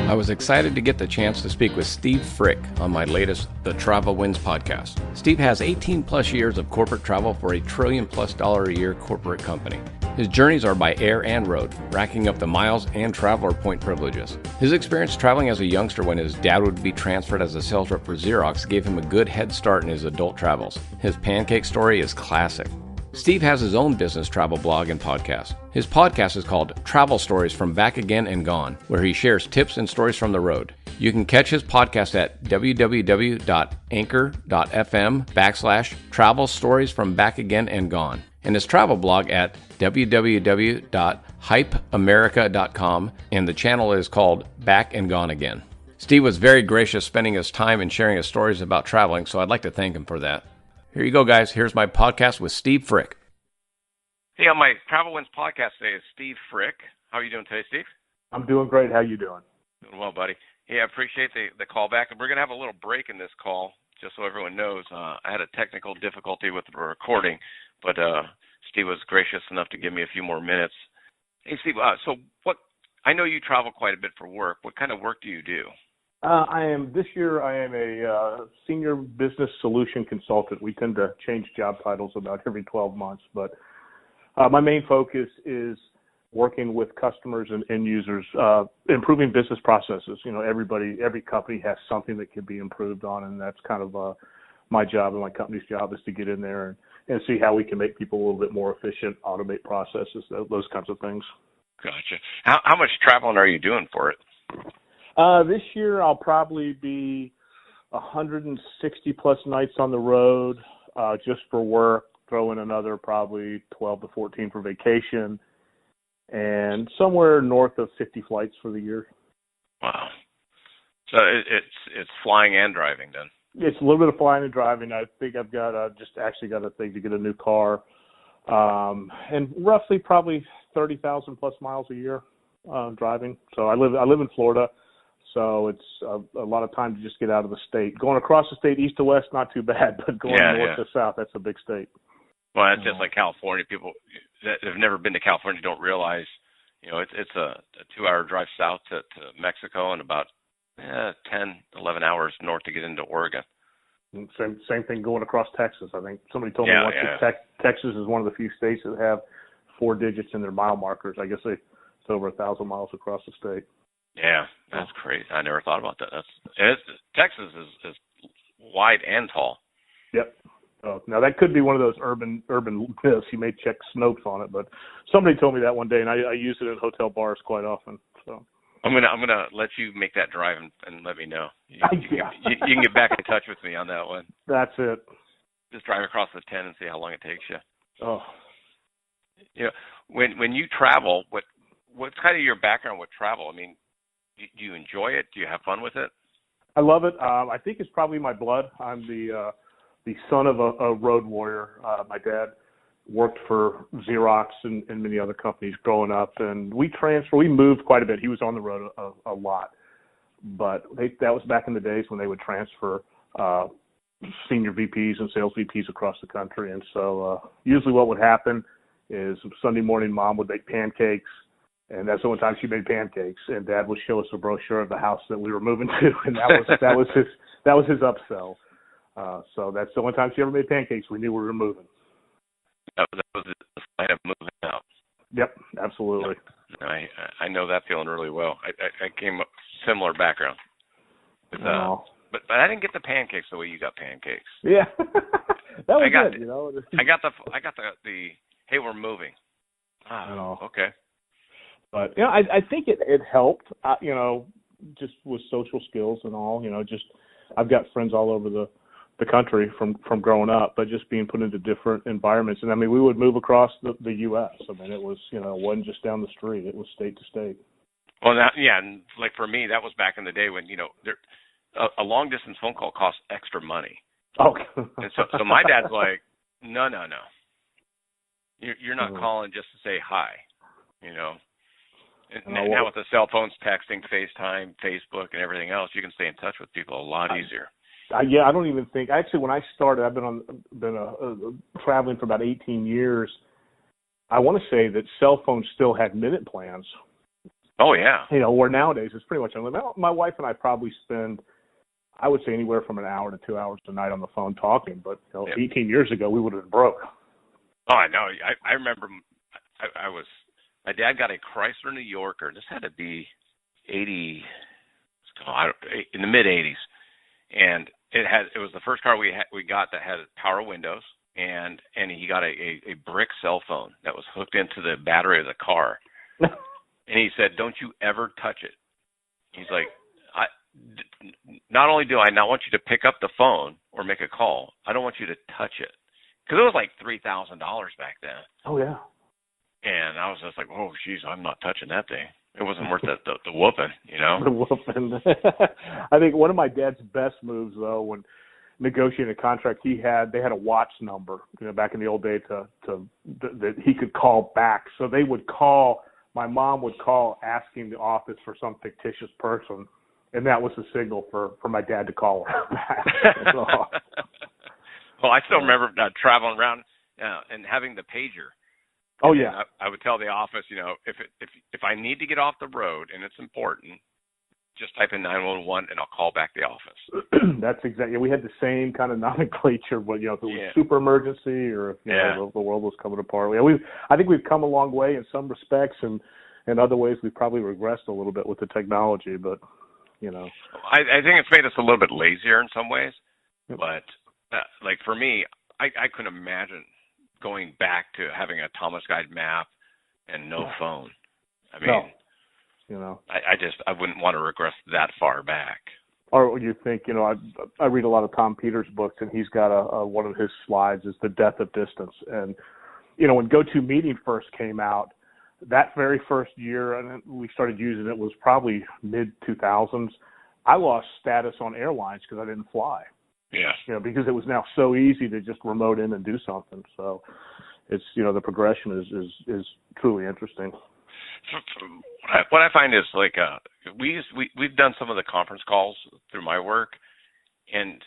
I was excited to get the chance to speak with Steve Frick on my latest The Travel Wins podcast. Steve has 18 plus years of corporate travel for a $1 trillion+ a year corporate company. His journeys are by air and road, racking up the miles and traveler point privileges. His experience traveling as a youngster when his dad would be transferred as a sales rep for Xerox gave him a good head start in his adult travels. His pancake story is classic. Steve has his own business travel blog and podcast. His podcast is called Travel Stories from Back Again and Gone, where he shares tips and stories from the road. You can catch his podcast at www.anchor.fm/travel stories from back again and gone, and his travel blog at www.hypeamerica.com, and the channel is called Back and Gone Again. Steve was very gracious spending his time and sharing his stories about traveling, so I'd like to thank him for that. Here you go, guys. Here's my podcast with Steve Frick. Hey, on my Travel Wins podcast today is Steve Frick. How are you doing today, Steve? I'm doing great. How you doing? Doing well, buddy. Hey, I appreciate the call back. We're going to have a little break in this call, just so everyone knows. I had a technical difficulty with the recording, but Steve was gracious enough to give me a few more minutes. Hey, Steve, so I know you travel quite a bit for work. What kind of work do you do? This year I am a senior business solution consultant. We tend to change job titles about every 12 months, but my main focus is working with customers and end users, improving business processes. You know, every company has something that could be improved on, and that's kind of my job and my company's job is to get in there and see how we can make people a little bit more efficient, automate processes, those kinds of things. Gotcha. How much traveling are you doing for it? This year I'll probably be 160 plus nights on the road, just for work, throw in another probably 12 to 14 for vacation, and somewhere north of 50 flights for the year. Wow. So it's flying and driving then? It's a little bit of flying and driving. I think I've got got a thing to get a new car, and roughly probably 30,000 plus miles a year driving. So I live in Florida. So it's a lot of time to just get out of the state. Going across the state east to west, not too bad, but going north to south, that's a big state. Well, that's just like California. People that have never been to California don't realize, you know, it's a 2-hour drive south to Mexico and about 10, 11 hours north to get into Oregon. Same thing going across Texas. I think somebody told me once that Texas is one of the few states that have 4 digits in their mile markers. I guess it's over 1,000 miles across the state. Yeah, that's crazy. I never thought about that. Texas is wide and tall. Yep. Now that could be one of those urban myths. You may check Snopes on it, but somebody told me that one day, and I use it in hotel bars quite often. So I'm gonna let you make that drive and let me know. You can get back in touch with me on that one. That's it. Just drive across the 10 and see how long it takes you. Oh. You know, when you travel, what's kind of your background with travel? I mean, do you enjoy it? Do you have fun with it? I love it. I think it's probably my blood. I'm the son of a road warrior. My dad worked for Xerox and many other companies growing up, and we moved quite a bit. He was on the road a lot, but that was back in the days when they would transfer senior VPs and sales VPs across the country. And so usually what would happen is Sunday morning mom would make pancakes, and that's the only time she made pancakes. And Dad would show us a brochure of the house that we were moving to, and that was his upsell. So that's the only time she ever made pancakes. We knew we were moving. That was the sign of moving out. Yep, absolutely. I know that feeling really well. I came up similar background. With, but I didn't get the pancakes the way you got pancakes. Yeah, that was good. You know, I got the hey, we're moving. Okay. But you know, I think it helped. You know, just with social skills and all. You know, just I've got friends all over the country from growing up, but just being put into different environments. And I mean, we would move across the U.S. I mean, it was, you know, it wasn't just down the street; it was state to state. Well, and like for me, that was back in the day when, you know, a long distance phone call costs extra money. Oh. And so my dad's like, no. You're not calling just to say hi, you know. And now with the cell phones, texting, FaceTime, Facebook, and everything else, you can stay in touch with people a lot easier. I don't even think. Actually, when I started, I've been traveling for about 18 years. I want to say that cell phones still had minute plans, Oh, yeah. Where nowadays it's pretty much unlimited. My wife and I probably spend, I would say, anywhere from an hour to 2 hours a night on the phone talking. But 18 years ago, we would have been broke. Oh, I know. I remember my dad got a Chrysler New Yorker. This had to be in the mid-'80s. And it was the first car we got that had power windows. And he got a brick cell phone that was hooked into the battery of the car. And he said, "Don't you ever touch it." He's like, not only do I not want you to pick up the phone or make a call, I don't want you to touch it. Because it was like $3,000 back then. Oh, yeah. And I was just like, oh, geez, I'm not touching that thing. It wasn't worth the whooping, The whooping. I think one of my dad's best moves, though, when negotiating a contract they had a watch number, back in the old day that he could call back. So they would call. My mom would call asking the office for some fictitious person, and that was the signal for my dad to call her back. Well, I still remember traveling around and having the pager. Oh, yeah. I would tell the office, if I need to get off the road and it's important, just type in 911 and I'll call back the office. That's exactly. We had the same kind of nomenclature, but if it was super emergency or if the world was coming apart. I think we've come a long way in some respects, and in other ways we've probably regressed a little bit with the technology. But I think it's made us a little bit lazier in some ways. But like for me, I couldn't imagine going back to having a Thomas Guide map and no phone. I mean. No. I wouldn't want to regress that far back. Or you think, I read a lot of Tom Peters' books, and he's got one of his slides is the death of distance. And, when GoToMeeting first came out, that very first year, and we started using it, was probably mid-2000s. I lost status on airlines because I didn't fly. Yeah. Because it was now so easy to just remote in and do something. So it's, the progression is truly interesting. What I find is like we've done some of the conference calls through my work, and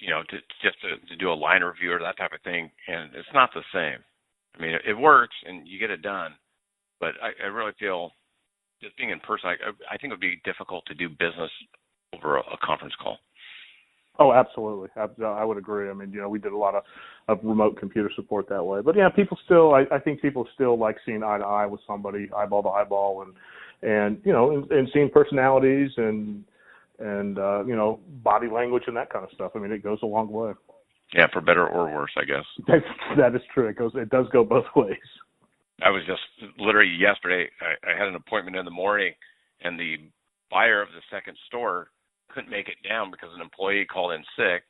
to do a line review or that type of thing, and it's not the same. I mean, it works and you get it done, but I really feel just being in person, I think it would be difficult to do business over a conference call. Oh, absolutely. I would agree. I mean, we did a lot of remote computer support that way. But yeah, people still, I think people still like seeing eye to eye with somebody, eyeball to eyeball, and seeing personalities and body language and that kind of stuff. I mean, it goes a long way. Yeah, for better or worse, I guess. That is true. It does go both ways. I was just literally yesterday, I had an appointment in the morning, and the buyer of the second store couldn't make it down because an employee called in sick.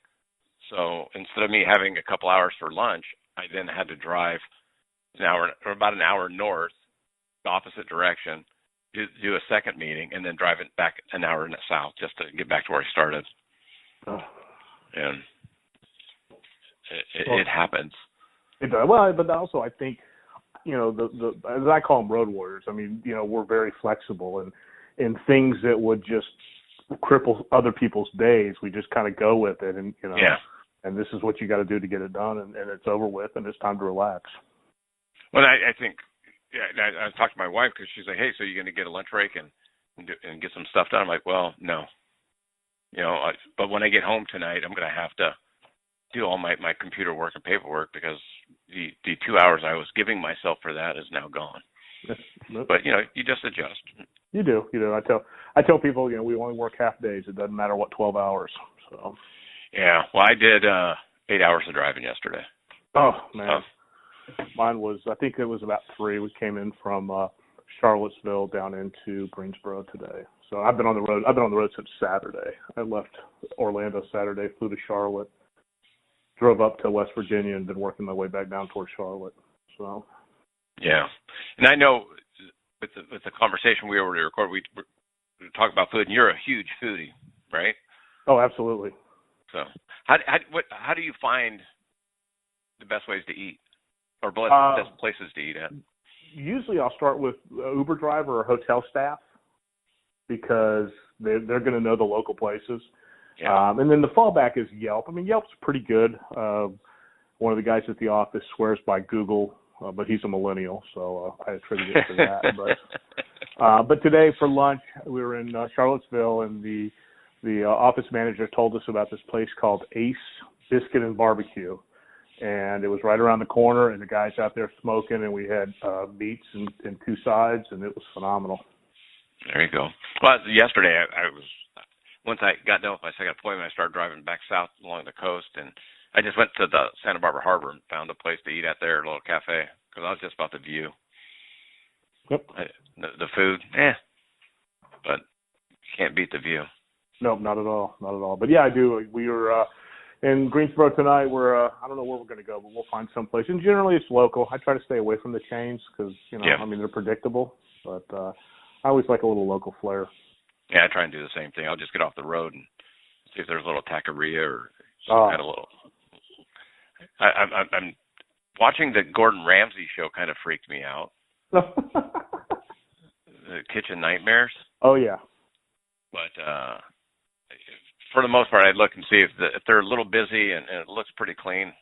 So instead of me having a couple hours for lunch, I then had to drive about an hour north, the opposite direction, do a second meeting, and then drive it back an hour south just to get back to where I started. Oh. And it happens. It does. Well, but also I think, the as I call them road warriors, I mean, we're very flexible, and in things that would just cripple other people's days, we just kind of go with it, and and this is what you got to do to get it done, and it's over with, and it's time to relax. Well, I think, I talked to my wife because she's like, hey, so you're going to get a lunch break and get some stuff done? I'm like, well, no, but when I get home tonight, I'm going to have to do all my computer work and paperwork because the 2 hours I was giving myself for that is now gone. But you just adjust. You do. I tell people, we only work half days. It doesn't matter what 12 hours. So. Yeah. Well, I did 8 hours of driving yesterday. Oh man, mine was. I think it was about 3. We came in from Charlottesville down into Greensboro today. So I've been on the road. I've been on the road since Saturday. I left Orlando Saturday, flew to Charlotte, drove up to West Virginia, and been working my way back down towards Charlotte. So. Yeah, and I know with the conversation we already recorded, we talk about food, and you're a huge foodie, right? Oh, absolutely. So, how do you find the best ways to eat, or best places to eat at? Usually, I'll start with Uber driver or hotel staff because they're going to know the local places. Yeah. And then the fallback is Yelp. I mean, Yelp's pretty good. One of the guys at the office swears by Google. But he's a millennial, so I attribute it to that. But today for lunch, we were in Charlottesville, and the office manager told us about this place called Ace Biscuit and Barbecue. And it was right around the corner, and the guys out there smoking, and we had meats and two sides, and it was phenomenal. There you go. Well, yesterday I was, once I got done with my second appointment, I started driving back south along the coast, and I just went to the Santa Barbara Harbor and found a place to eat at there, a little cafe, because I was just about the view. Yep. The food, but you can't beat the view. Nope, not at all, not at all. But yeah, I do. We were in Greensboro tonight. We're I don't know where we're going to go, but we'll find some place. And generally, it's local. I try to stay away from the chains because I mean they're predictable. But I always like a little local flair. Yeah, I try and do the same thing. I'll just get off the road and see if there's a little taqueria or some kind of little. I'm watching the Gordon Ramsay show. Kind of freaked me out. The Kitchen Nightmares. Oh yeah. But for the most part, I'd look and see if they're a little busy and it looks pretty clean.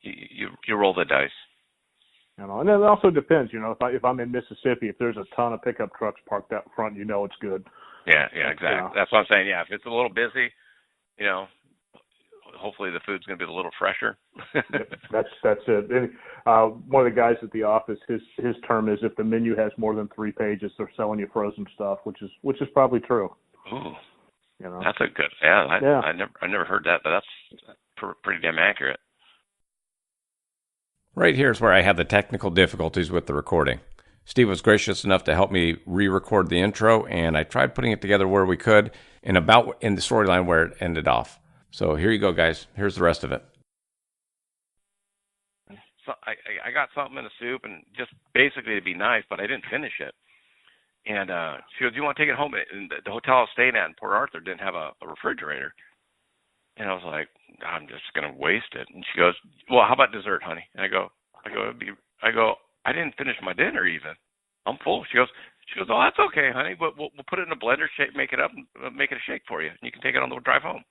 You roll the dice. And it also depends. If I'm in Mississippi, if there's a ton of pickup trucks parked out front, it's good. Yeah, exactly. That's what I'm saying. Yeah, if it's a little busy, hopefully the food's going to be a little fresher. That's it. And, one of the guys at the office, his term is if the menu has more than 3 pages, they're selling you frozen stuff, which is probably true. Ooh, that's a good. Yeah, I never heard that, but that's pretty damn accurate. Right here is where I had the technical difficulties with the recording. Steve was gracious enough to help me re-record the intro, and I tried putting it together where we could, and about in the storyline where it ended off. So here you go, guys. Here's the rest of it. So I got something in the soup, and just basically to be nice, but I didn't finish it. And she goes, "Do you want to take it home?" And the hotel I was staying at in Port Arthur didn't have a refrigerator. And I was like, I'm just going to waste it. And she goes, "Well, how about dessert, honey?" And I go, I didn't finish my dinner even. I'm full. She goes, "Oh, that's okay, honey. But we'll put it in a blender, make it up, and make it a shake for you. And you can take it on the drive home."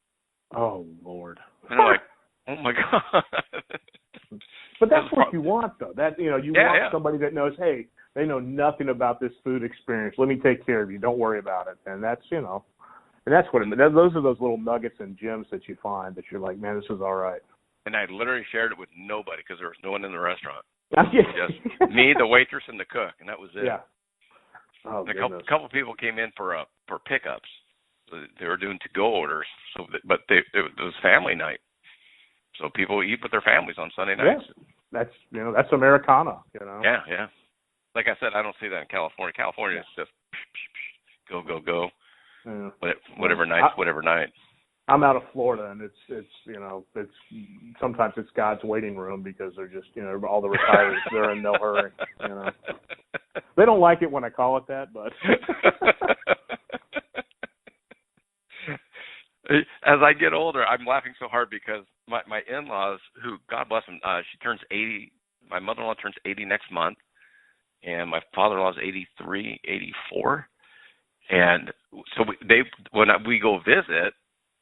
Oh, Lord. And I'm like, oh, my God. But that's what you want, though. That you want somebody that knows, hey, they know nothing about this food experience. Let me take care of you. Don't worry about it. And that's, and that's what those are those little nuggets and gems that you find that you're like, man, this is all right. And I literally shared it with nobody because there was no one in the restaurant. Just me, the waitress, and the cook, and that was it. Yeah. Oh, a couple people came in for pickups. They were doing to-go orders, but it was family night. So people eat with their families on Sunday nights. Yeah. That's Americana. Yeah. Like I said, I don't see that in California. California is just go. Yeah. Whatever night. I'm out of Florida, and it's sometimes it's God's waiting room because they're just all the retirees they're in no hurry. They don't like it when I call it that, but as I get older, I'm laughing so hard because my in-laws, who God bless them, she turns 80. My mother-in-law turns 80 next month, and my father-in-law is 83, 84, and so when we go visit.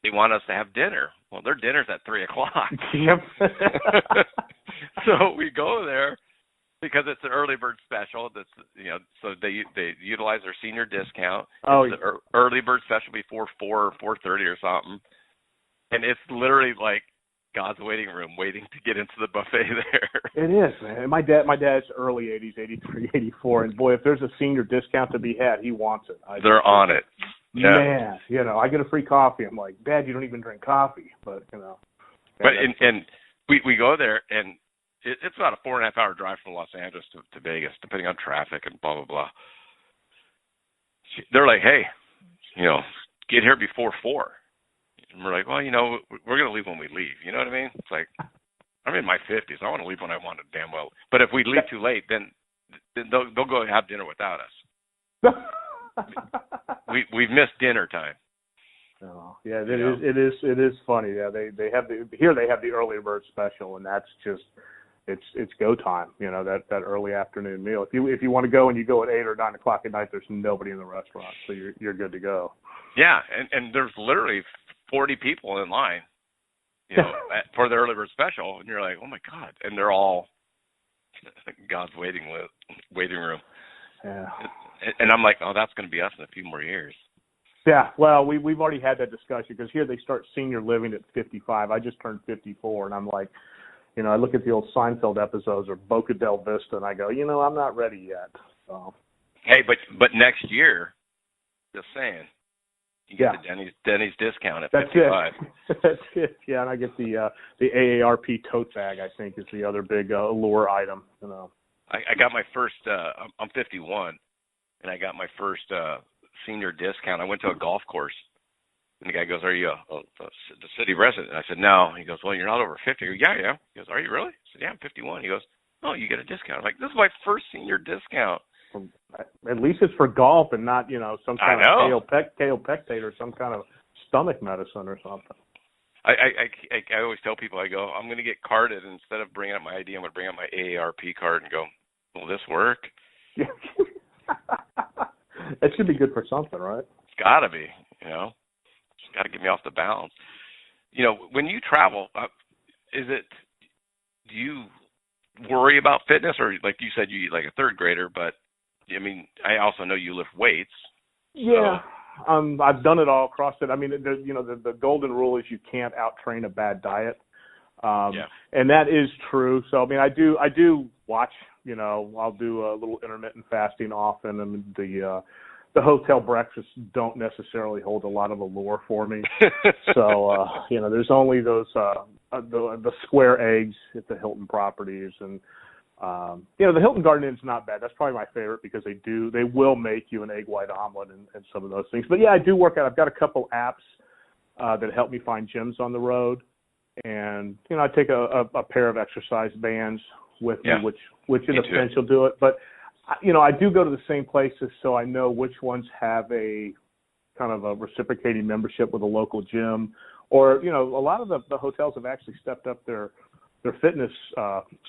They want us to have dinner. Well, their dinner's at 3:00. Yep. So we go there because it's an early bird special. That's so they utilize their senior discount. Oh, it's the early bird special before 4 or 4:30 or something, and it's literally like God's waiting room, waiting to get into the buffet there. It is, man. My dad's early 80s, 83, 84, and boy, if there's a senior discount to be had, he wants it. They're on it. Yeah. Man, I get a free coffee. I'm like, Dad, you don't even drink coffee, but But and we go there, and it's about a 4.5 hour drive from Los Angeles to Vegas, depending on traffic and blah blah blah. They're like, hey, get here before 4. And we're like, well, we're going to leave when we leave. You know what I mean? It's like, I'm in my 50s. I want to leave when I want to, damn well. But if we leave too late, then they'll go have dinner without us. We've missed dinner time. Oh, yeah, it is funny. Yeah, they have the early bird special, and that's just it's go time. That early afternoon meal. If you want to go and you go at 8 or 9 o'clock at night, there's nobody in the restaurant, so you're good to go. Yeah, and there's literally 40 people in line, for the early bird special, and you're like, oh my God, and they're all God's waiting room. Yeah. And I'm like, oh, that's going to be us in a few more years. Yeah, well, we've already had that discussion because here they start senior living at 55. I just turned 54, and I'm like, I look at the old Seinfeld episodes or Boca del Vista, and I go, I'm not ready yet. So. Hey, but next year, just saying, you get the Denny's discount at 55. That's it. Yeah, and I get the AARP tote bag. I think is the other big allure item. I got my first. I'm 51, and I got my first senior discount. I went to a golf course, and the guy goes, "Are you the city resident?" I said, "No." He goes, "Well, you're not over 50." I go, yeah. He goes, "Are you really?" I said, "Yeah, I'm 51." He goes, "Oh, you get a discount." I'm like, "This is my first senior discount." At least it's for golf and not, some kind of kaopectate or some kind of stomach medicine or something. I always tell people, I go, I'm going to get carded, and instead of bringing up my ID, I'm going to bring up my AARP card and go, will this work? Yeah. That should be good for something, right? It's got to be, Just got to get me off the balance. When you travel, do you worry about fitness, or like you said, you eat like a third grader, but I mean, I also know you lift weights. Yeah. So. I've done it all across it. I mean, the golden rule is you can't out-train a bad diet. And that is true. So, I mean, I do watch, I'll do a little intermittent fasting often, and the hotel breakfasts don't necessarily hold a lot of allure for me. So, there's only those, the square eggs at the Hilton properties, and, the Hilton Garden Inn's not bad. That's probably my favorite because they will make you an egg white omelet and some of those things. But yeah, I do work out. I've got a couple apps that help me find gyms on the road, and I take a pair of exercise bands with me, which in a pinch will do it. But I do go to the same places, so I know which ones have a kind of a reciprocating membership with a local gym, or a lot of the hotels have actually stepped up their fitness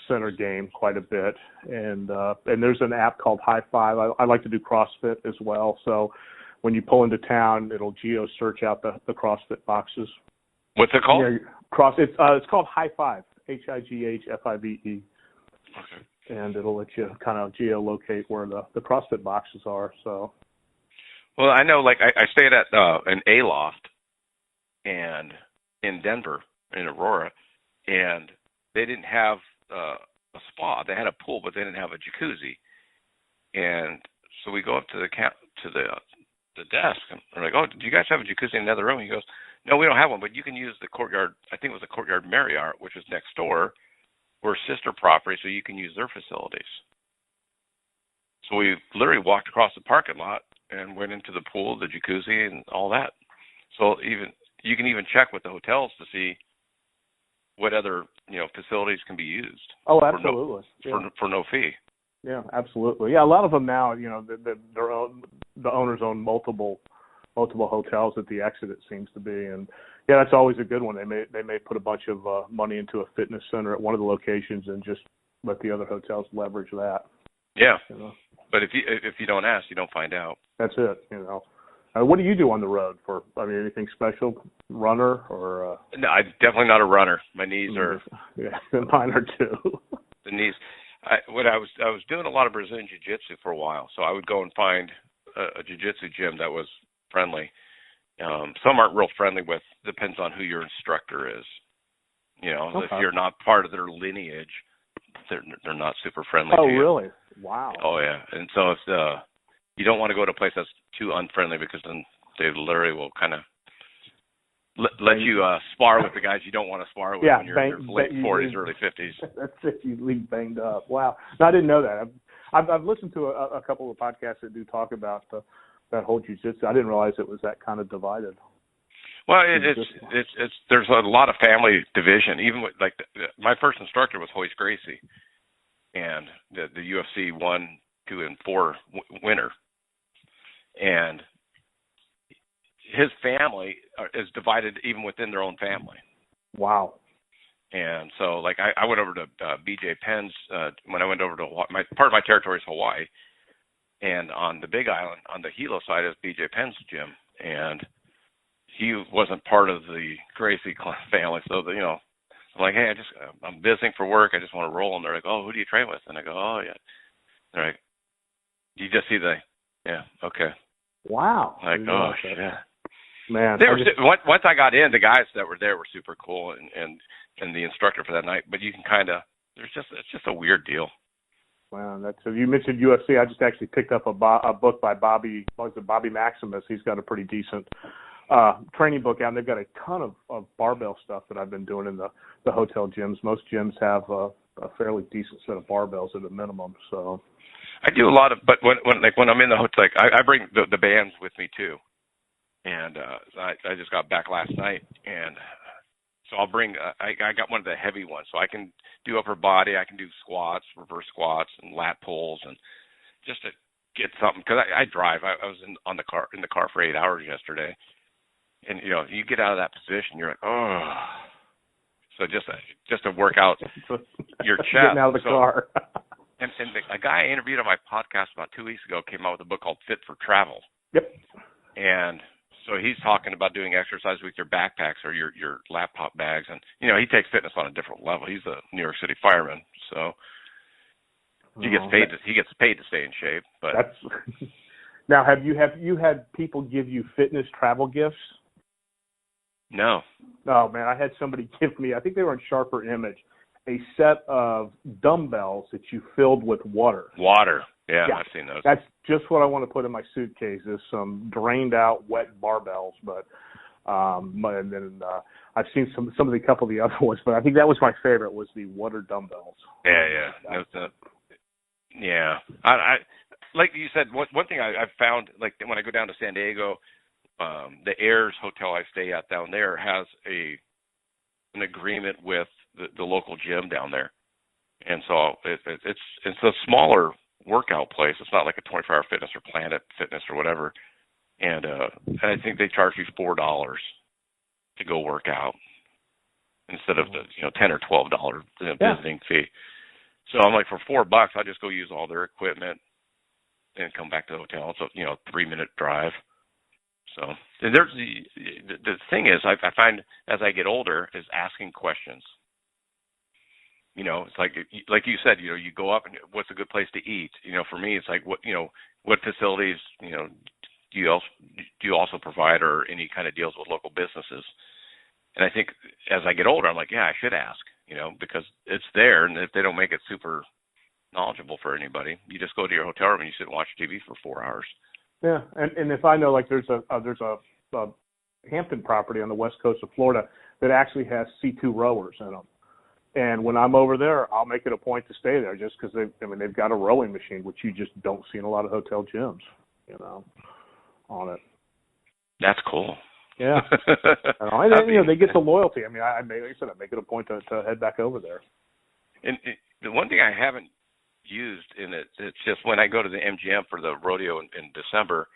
center game quite a bit, and there's an app called High Five. I like to do CrossFit as well, so when you pull into town, it'll geo search out the CrossFit boxes. What's it called? It's called High Five, HIGHFIVE. Okay. And it'll let you kind of geolocate where the CrossFit boxes are. So. Well, I know, like I stayed at an A-Loft and in Denver, in Aurora, and they didn't have a spa. They had a pool, but they didn't have a jacuzzi. And so we go up to the desk, and we're like, "Oh, do you guys have a jacuzzi in another room?" He goes, "No, we don't have one, but you can use the Courtyard." I think it was the Courtyard Marriott, which was next door. We're sister property, so you can use their facilities. So we literally walked across the parking lot and went into the pool, the jacuzzi, and all that. So you can even check with the hotels to see what other facilities can be used. Oh, absolutely. For no fee. Yeah, absolutely. Yeah, a lot of them now, the owners own multiple hotels at the exit, it seems to be, and yeah, that's always a good one. They may put a bunch of money into a fitness center at one of the locations and just let the other hotels leverage that. Yeah, but if you don't ask, you don't find out. That's it. What do you do on the road anything special? Runner or? No, I'm definitely not a runner. My knees are. Yeah, mine are too. The knees. I was doing a lot of Brazilian jiu-jitsu for a while, so I would go and find a jiu-jitsu gym that was friendly. Some aren't real friendly with. Depends on who your instructor is. If you're not part of their lineage, they're not super friendly. Oh, to you. Really? Wow. Oh, yeah. And so if you don't want to go to a place that's too unfriendly, because then they literally will kind of let you spar with the guys you don't want to spar with when you're in your late 40s, early 50s. That's it. You leave banged up. Wow. No, I didn't know that. I've listened to a couple of podcasts that do talk about that whole jiu-jitsu. I didn't realize it was that kind of divided. Well, it's there's a lot of family division. Even with my first instructor was Hoist Gracie, and the UFC 1, 2, and 4 winner, and his family is divided even within their own family. Wow. And so, I went over to BJ Penn's when I went over to Hawaii. Part of my territory is Hawaii, and on the Big Island, on the Hilo side, is BJ Penn's gym, and he wasn't part of the Gracie family. So, I'm like, "Hey, I'm visiting for work. I just want to roll." And they're like, "Oh, who do you train with?" And I go, "Oh, yeah." They're like, You just see okay. Wow. Like, oh, shit. Man. Once I got in, the guys that were there were super cool, and the instructor for that night. But you can it's just a weird deal. Wow, you mentioned UFC. I just actually picked up a book by Bobby Maximus. He's got a pretty decent training book out, and they've got a ton of barbell stuff that I've been doing in the hotel gyms. Most gyms have a fairly decent set of barbells at a minimum. So I do a lot of, but when I'm in the hotel, I bring the bands with me too, and I just got back last night, and so I'll bring. I got one of the heavy ones, so I can do upper body. I can do squats, reverse squats, and lat pulls, and just to get something because I drive. I was in the car for 8 hours yesterday, and you get out of that position, you're like, oh. So just to work out your chest. Getting out of the car. And a guy I interviewed on my podcast about 2 weeks ago came out with a book called Fit for Travel. Yep. And so he's talking about doing exercise with your backpacks or your laptop bags, and he takes fitness on a different level. He's a New York City fireman, so he gets paid to stay in shape. But now, have you had people give you fitness travel gifts? No. Oh man, I had somebody give me. I think they were in Sharper Image, a set of dumbbells that you filled with water. Yeah, I've seen those. That's just what I want to put in my suitcase is some drained out wet barbells. But and then I've seen some of the couple of the other ones, but I think that was my favorite was the water dumbbells. Yeah. I like you said, one thing I've found, like when I go down to San Diego, the Ayers Hotel I stay at down there has an agreement with the local gym down there, and so it's a smaller workout place. It's not like a 24-hour fitness or Planet Fitness or whatever, and I think they charge you $4 to go work out instead of the $10 or $12 visiting fee. So I'm like, for $4, I just go use all their equipment and come back to the hotel. It's a 3-minute drive. So there's the thing is, I find as I get older is asking questions. It's like you said, you go up and what's a good place to eat? For me, it's like what facilities, do you also provide or any kind of deals with local businesses? And I think as I get older, I'm like, yeah, I should ask, because it's there, and if they don't make it super knowledgeable for anybody, you just go to your hotel room and you sit and watch TV for 4 hours. Yeah, and if I know, like there's a Hampton property on the west coast of Florida that actually has C2 rowers in them, and when I'm over there, I'll make it a point to stay there just because they've got a rowing machine, which you just don't see in a lot of hotel gyms, on it. That's cool. Yeah, and they get the loyalty. I mean, I make it a point to head back over there. And the one thing I haven't used in it, it's just when I go to the MGM for the rodeo in December,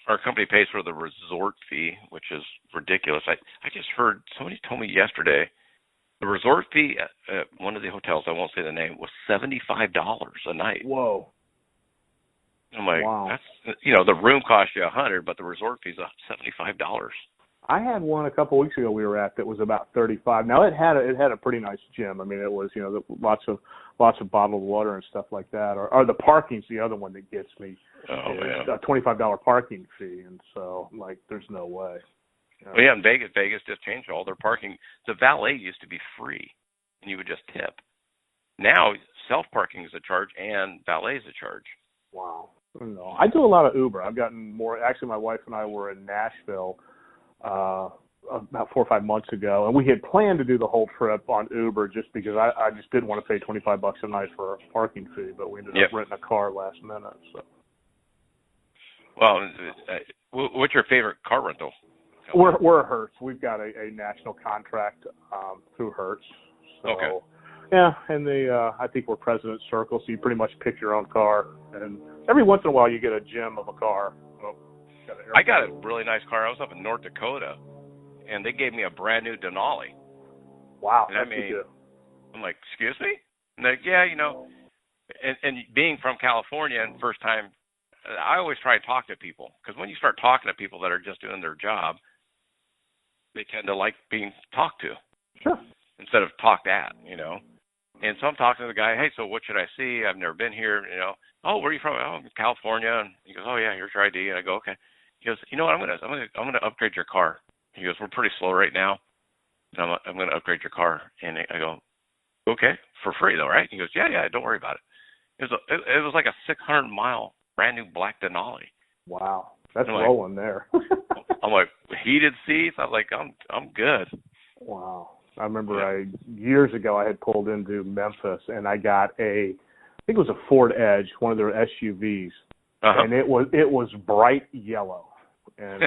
our company pays for the resort fee, which is ridiculous. I just heard, somebody told me yesterday, the resort fee at one of the hotels, I won't say the name, was $75 a night. Whoa. I'm like, wow. That's, the room costs you $100, but the resort fee's $75. I had one a couple of weeks ago we were at that was about $35. Now it had a pretty nice gym. I mean, it was lots of bottled water and stuff like that. Or the parking's the other one that gets me. Oh yeah. A $25 parking fee, and so I'm like, there's no way. Well, yeah, in Vegas just changed all their parking. The valet used to be free, and you would just tip. Now self parking is a charge and valet is a charge. Wow. No, I do a lot of Uber. I've gotten more. Actually, my wife and I were in Nashville about 4 or 5 months ago, and we had planned to do the whole trip on Uber just because I just didn't want to pay $25 a night for a parking fee, but we ended up renting a car last minute. So. Well, what's your favorite car rental? We're Hertz. We've got a national contract through Hertz. So, okay. Yeah, and I think we're President's Circle, so you pretty much pick your own car, and every once in a while you get a gem of a car. I got a really nice car. I was up in North Dakota, and they gave me a brand new Denali. Wow, and I'm like, excuse me? And they're like, yeah, and being from California and first time, I always try to talk to people, because when you start talking to people that are just doing their job, they tend to like being talked to. Sure. Instead of talked at, And so I'm talking to the guy, hey, so what should I see? I've never been here, "Oh, where are you from?" "Oh, I'm in California." And he goes, "Oh yeah, here's your ID." And I go, "Okay." He goes, "You know what? I'm gonna upgrade your car." He goes, "We're pretty slow right now, and I'm gonna upgrade your car." And I go, "Okay, for free though, right?" He goes, "Yeah, don't worry about it." It was like a 600-mile brand new black Denali. Wow, that's I'm rolling there. I'm like, heated seats. I'm like, I'm good. Wow. I remember years ago I had pulled into Memphis and I got I think it was a Ford Edge, one of their SUVs, and it was bright yellow. And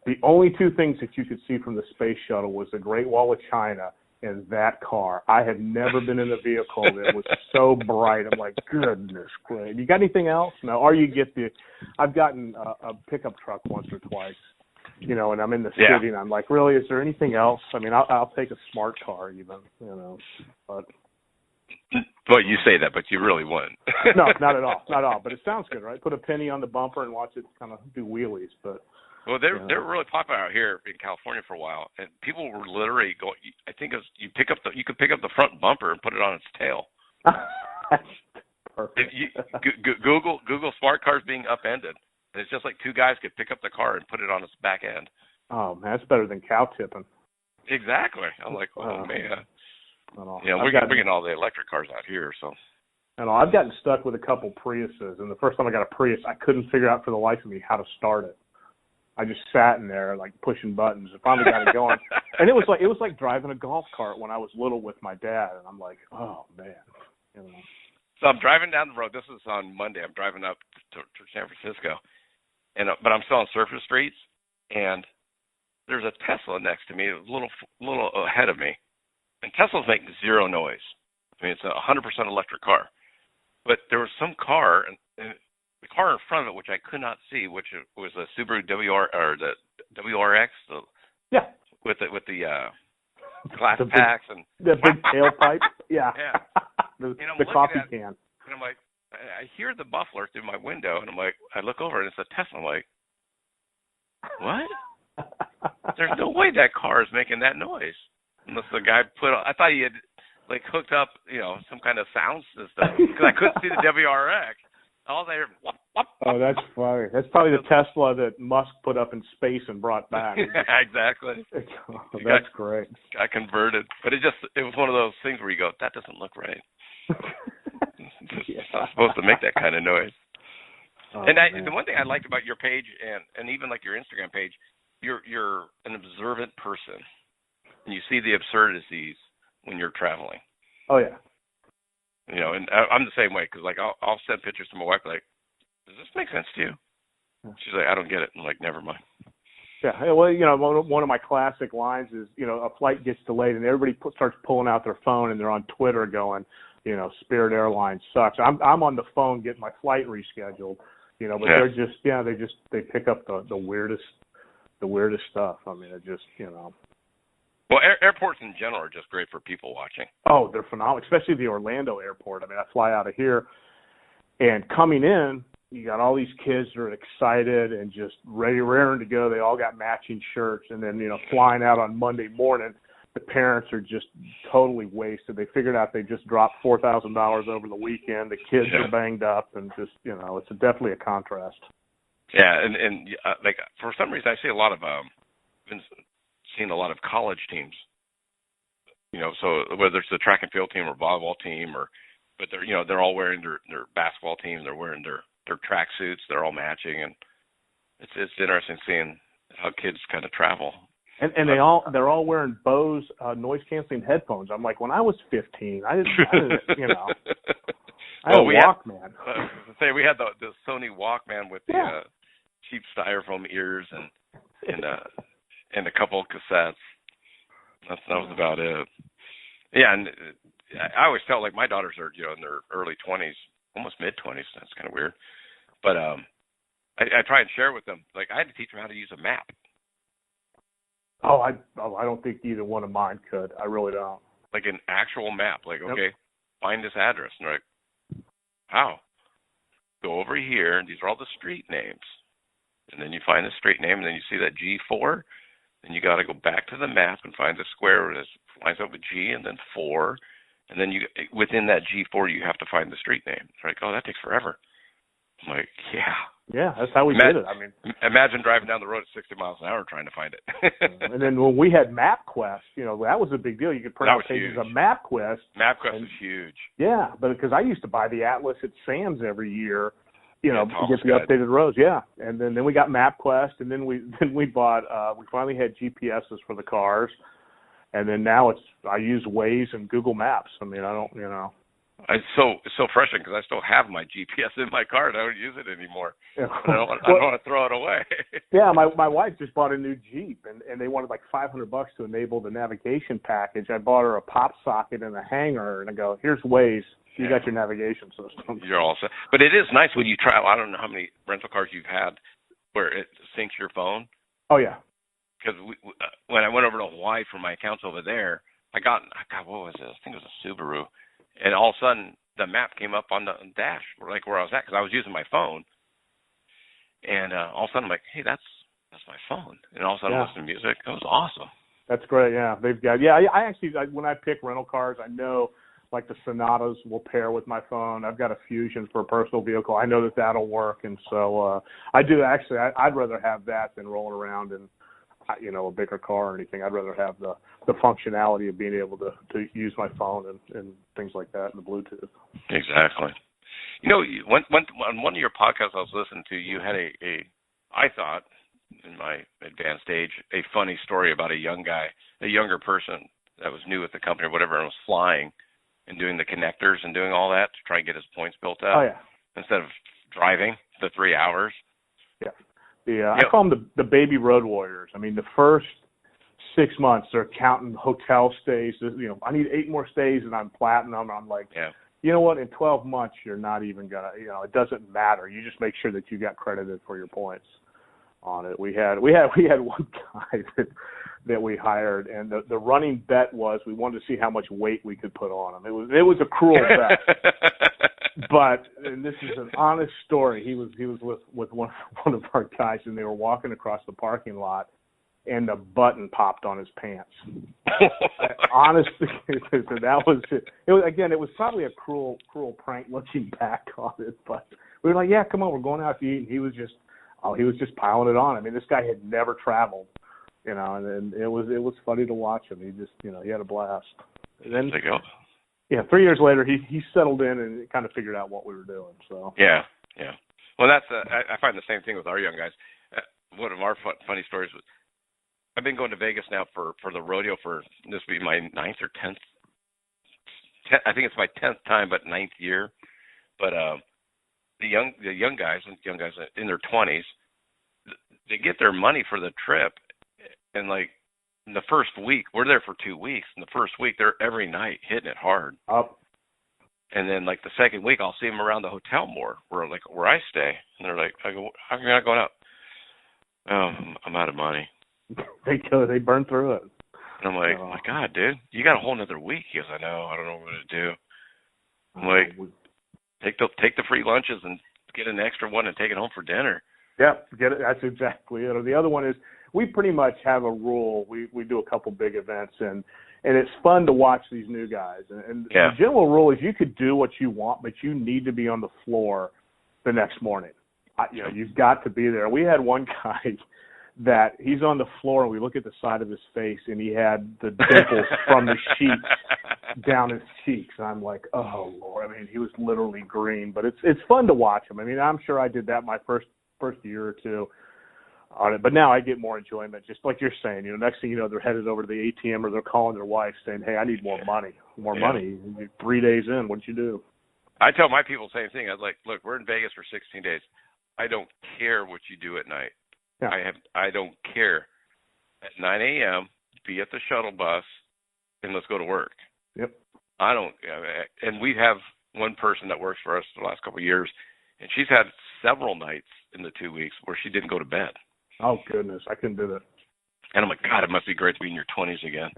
the only two things that you could see from the space shuttle was the Great Wall of China and that car. I had never been in a vehicle that was so bright. I'm like, goodness gracious. You got anything else? No. Or you get I've gotten a pickup truck once or twice, and I'm in the city and I'm like, really, is there anything else? I mean, I'll take a smart car even, but. But you say that, but you really wouldn't. No, not at all. Not at all. But it sounds good, right? Put a penny on the bumper and watch it kind of do wheelies. But well, they're really popular out here in California for a while, and people were literally going. I think you could pick up the front bumper and put it on its tail. Perfect. Google smart cars being upended, and it's just like two guys could pick up the car and put it on its back end. Oh man, that's better than cow tipping. Exactly. I'm like, oh man. Yeah, we're bringing all the electric cars out here, so. I've gotten stuck with a couple Priuses, and the first time I got a Prius, I couldn't figure out for the life of me how to start it. I just sat in there like pushing buttons and finally got it going. And it was like driving a golf cart when I was little with my dad, and I'm like, oh man. So I'm driving down the road. This is on Monday. I'm driving up to San Francisco, but I'm still on surface streets, and there's a Tesla next to me, a little ahead of me. And Teslas make zero noise. I mean, it's a 100% electric car. But there was some car, and the car in front of it, which I could not see, which was a Subaru the WRX, with the glass packs and the big tailpipe. Yeah. the coffee can. And I'm like, I hear the muffler through my window, and I'm like, I look over and it's a Tesla. I'm like, what? There's no way that car is making that noise. Unless the guy I thought he had hooked up, some kind of sound system because I couldn't see the WRX. All they whop, whop, oh, that's funny. That's probably the Tesla that Musk put up in space and brought back. Exactly. That's great. Got converted, but it was one of those things where you go, that doesn't look right. It's not supposed to make that kind of noise. Oh, and the one thing I liked about your page and even like your Instagram page, you're an observant person. And you see the absurdities when you're traveling. Oh yeah. And I'm the same way because I'll send pictures to my wife does this make sense to you? She's like, I don't get it. I'm like, never mind. Yeah. Well, one of my classic lines is, a flight gets delayed and everybody starts pulling out their phone and they're on Twitter going, Spirit Airlines sucks. I'm on the phone getting my flight rescheduled, but they're just they pick up the weirdest stuff. I mean, it just Well, airports in general are just great for people watching. Oh, they're phenomenal, especially the Orlando airport. I mean, I fly out of here, and coming in, you got all these kids that are excited and just raring to go. They all got matching shirts, and then flying out on Monday morning, the parents are just totally wasted. They figured out they just dropped $4,000 over the weekend. The kids are banged up, and just it's definitely a contrast. Yeah, and for some reason, I see a lot of seen a lot of college teams, so whether it's the track and field team or volleyball team, but they're all wearing their basketball team, they're wearing their track suits, they're all matching, and it's interesting seeing how kids kind of travel. And they're all wearing Bose noise canceling headphones. I'm like, when I was 15, I didn't I had a Walkman. We had the Sony Walkman with the cheap styrofoam ears and a couple of cassettes. That was about it. Yeah, and I always felt like my daughters are, in their early 20s, almost mid-20s. That's kind of weird. But I try and share with them. I had to teach them how to use a map. Oh, I don't think either one of mine could. I really don't. Like an actual map. Okay, find this address. And they're like, how? Go over here, and these are all the street names. And then you find the street name, and then you see that G4. Then you got to go back to the map and find the square where it lines up with G and then 4, And then within that G4, you have to find the street name. It's like, oh, that takes forever. I'm like, yeah. Yeah, that's how we did it. I mean, imagine driving down the road at 60 miles an hour trying to find it. And then when we had MapQuest, that was a big deal. You could print out pages of MapQuest. MapQuest is huge. Yeah, but because I used to buy the atlas at Sam's every year, to get the good. updated roads. Yeah, and then we got MapQuest, and then we bought. We finally had GPSs for the cars, and then now I use Waze and Google Maps. I mean, I don't. It's so frustrating because I still have my GPS in my car and I don't use it anymore. Yeah. I don't want to throw it away. Yeah, my wife just bought a new Jeep and they wanted like $500 to enable the navigation package. I bought her a pop socket and a hanger, and I go, here's Waze. You got your navigation system. You're all set. But it is nice when you travel. I don't know how many rental cars you've had where it syncs your phone. Oh yeah. Because when I went over to Hawaii for my accounts over there, I got what was it? I think it was a Subaru. And all of a sudden, the map came up on the dash, like where I was at, because I was using my phone. And all of a sudden, I'm like, hey, that's my phone. And all of a sudden, I listened to music. It was awesome. That's great, yeah. They've got, I actually, when I pick rental cars, I know, like the Sonatas will pair with my phone. I've got a Fusion for a personal vehicle. I know that'll work. And so I do actually, I'd rather have that than rolling around in, a bigger car or anything. I'd rather have the functionality of being able to use my phone and things like that and the Bluetooth. Exactly. On one of your podcasts I was listening to, you had I thought, in my advanced age, a funny story about a younger person that was new at the company or whatever and was flying and doing the connectors and doing all that to try and get his points built up. Oh, yeah. Instead of driving the 3 hours. Yeah. I call them the baby road warriors. I mean, the first 6 months, they're counting hotel stays. I need 8 more stays and I'm platinum. I'm like, you know what? In 12 months, you're not even going to, it doesn't matter. You just make sure that you got credited for your points on it. We had one guy that we hired, and the running bet was we wanted to see how much weight we could put on him. It was a cruel bet. But, and this is an honest story, he was with one of our guys, and they were walking across the parking lot, and the button popped on his pants. Honestly, that was it. It was probably a cruel prank looking back on it, but we were like, yeah, come on, we're going out to eat, and he was just piling it on. I mean, this guy had never traveled, and it was funny to watch him. He just, he had a blast. And then, 3 years later, he settled in and kind of figured out what we were doing. So yeah. Well, that's I find the same thing with our young guys. One of our funny stories was I've been going to Vegas now for the rodeo for this will be my 9th or 10th. I think it's my 10th time, but 9th year. But the young guys in their 20s, they get their money for the trip, and like. In the first week, we're there for 2 weeks. In the first week, they're every night hitting it hard. Up. And then, like, the second week, I'll see them around the hotel more, where I stay. And they're like, I go, how come you're not going out? Oh, I'm out of money. They burn through it. And I'm like, my God, dude, you got a whole another week. He goes, I know. I don't know what to do. I'm like, take the free lunches and get an extra one and take it home for dinner. Yeah, get it. That's exactly it. Or the other one is, we pretty much have a rule. We do a couple big events, and it's fun to watch these new guys. And the general rule is you could do what you want, but you need to be on the floor the next morning. You've got to be there. We had one guy that he's on the floor, and we look at the side of his face, and he had the dimples from the sheets down his cheeks. And I'm like, oh, Lord. I mean, he was literally green. But it's fun to watch him. I mean, I'm sure I did that my first year or two on it, but now I get more enjoyment, just like you're saying. Next thing you know, they're headed over to the ATM or they're calling their wife saying, hey, I need more money. 3 days in, what'd you do? I tell my people the same thing. I was like, look, we're in Vegas for 16 days. I don't care what you do at night. Yeah. I don't care. At 9 a.m., be at the shuttle bus, and let's go to work. Yep. And we have one person that works for us the last couple of years, and she's had several nights in the 2 weeks where she didn't go to bed. Oh, goodness. I couldn't do that. And I'm like, God, it must be great to be in your 20s again.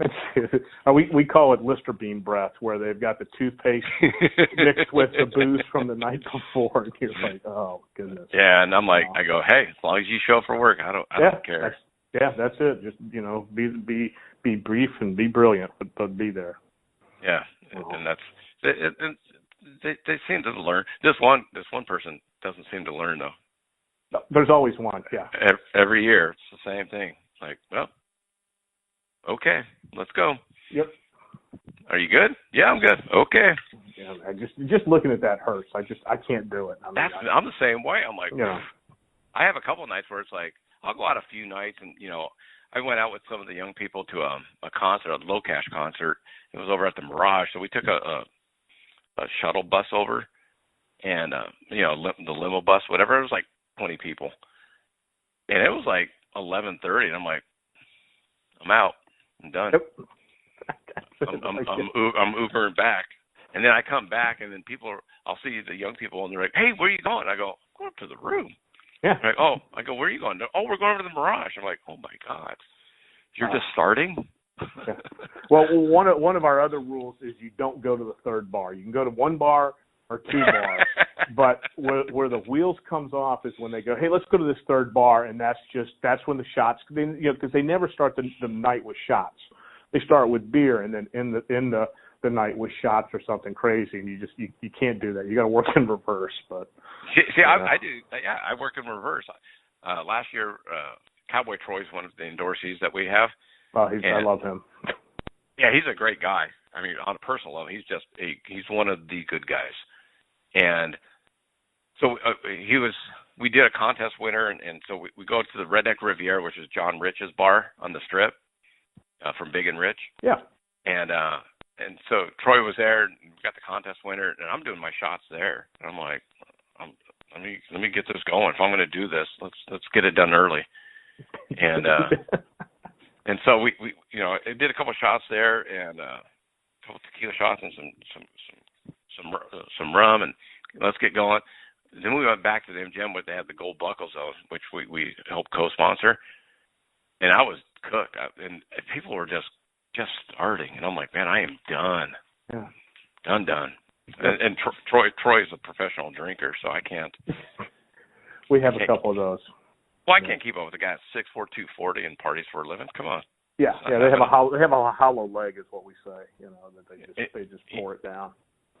We call it Listerine breath, where they've got the toothpaste mixed with the booze from the night before. And you're like, oh, goodness. Yeah, and I'm like, I go, hey, as long as you show up for work, I don't care. That's it. Just, be brief and be brilliant, but be there. Yeah, and that's they seem to learn. This one person doesn't seem to learn though. There's always one, yeah. Every year it's the same thing. Like, well, okay, let's go. Yep. Are you good? Yeah, I'm good. Okay. Yeah, man, just looking at that hurts. I can't do it. I'm the same way. I'm like, yeah. I have a couple of nights where it's like I'll go out a few nights, and I went out with some of the young people to a concert, a low cash concert. It was over at the Mirage, so we took a shuttle bus over, and the limo bus, whatever. It was like 20 people, and it was like 11:30, and I'm like, I'm out. I'm done. Yep. I'm Ubering back, and then I come back, and then I'll see the young people, and they're like, "Hey, where are you going?" I go, "Going up to the room." Yeah. They're like, "Oh," I go, "Where are you going?" "Oh, we're going over to the Mirage." I'm like, "Oh my God, you're just starting." Yeah. Well, one of our other rules is you don't go to the third bar. You can go to one bar or two bars, but where the wheels comes off is when they go, "Hey, let's go to this third bar," and that's when the shots, because they never start the night with shots. They start with beer, and then in the night with shots or something crazy, and you can't do that. You got to work in reverse. But I do. Yeah, I work in reverse. Last year, Cowboy Troy's one of the endorsees that we have. Oh, I love him. Yeah, he's a great guy. I mean, on a personal level, he's one of the good guys. And so we did a contest winner, and so we go to the Redneck Riviera, which is John Rich's bar on the Strip, from Big and Rich. Yeah. And so Troy was there, and we got the contest winner, and I'm doing my shots there. And I'm like, let me get this going. If I'm going to do this, let's get it done early. And and so we did a couple of shots there, and a couple of tequila shots and some rum, and let's get going. Then we went back to the MGM where they had the Gold Buckle Zone, which we helped co-sponsor, and I was cooked, and people were just starting, and I'm like, man, I am done. Yeah. Done. And Troy is a professional drinker, so I can't. We have a couple of those. Well, I can't keep up with a guy at 6'4", 240 and parties for a living. Come on. Yeah. They have a hollow leg, is what we say. That they just pour it down.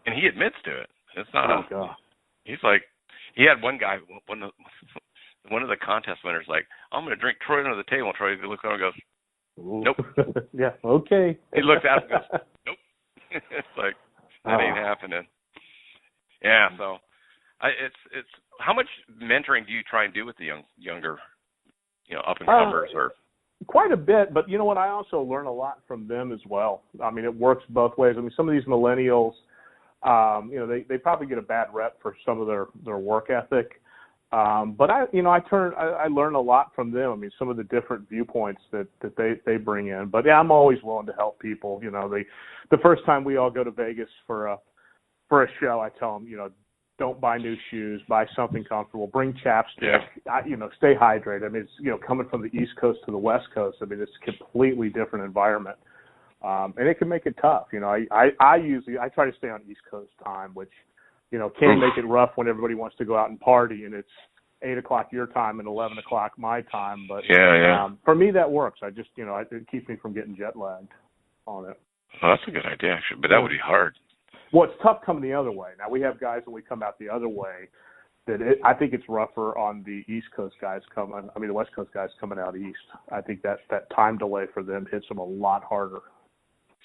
And he admits to it. It's not. Oh God. He's like, he had one guy, one of the contest winners, like, I'm going to drink Troy under the table. And Troy looks over and goes, nope. Yeah. Okay. He looks at him and goes, nope. It's like, that ain't happening. Yeah. So, it's how much mentoring do you try and do with the younger, up and comers or? Quite a bit, but you know what? I also learn a lot from them as well. I mean, it works both ways. I mean, some of these millennials, they probably get a bad rep for some of their work ethic. But I learn a lot from them. I mean, some of the different viewpoints that they bring in. But yeah, I'm always willing to help people. The first time we all go to Vegas for a show, I tell them, don't buy new shoes, buy something comfortable, bring chapstick, stay hydrated. I mean, it's, coming from the East Coast to the West Coast, I mean, it's a completely different environment. And it can make it tough. I try to stay on East Coast time, which, can make it rough when everybody wants to go out and party and it's 8 o'clock your time and 11 o'clock my time. But for me, that works. I just, it keeps me from getting jet lagged on it. Oh, that's a good idea, actually, but that would be hard. Well, it's tough coming the other way. Now, we have guys when we come out the other way I think it's rougher on the East Coast guys the West Coast guys coming out east. I think that time delay for them hits them a lot harder.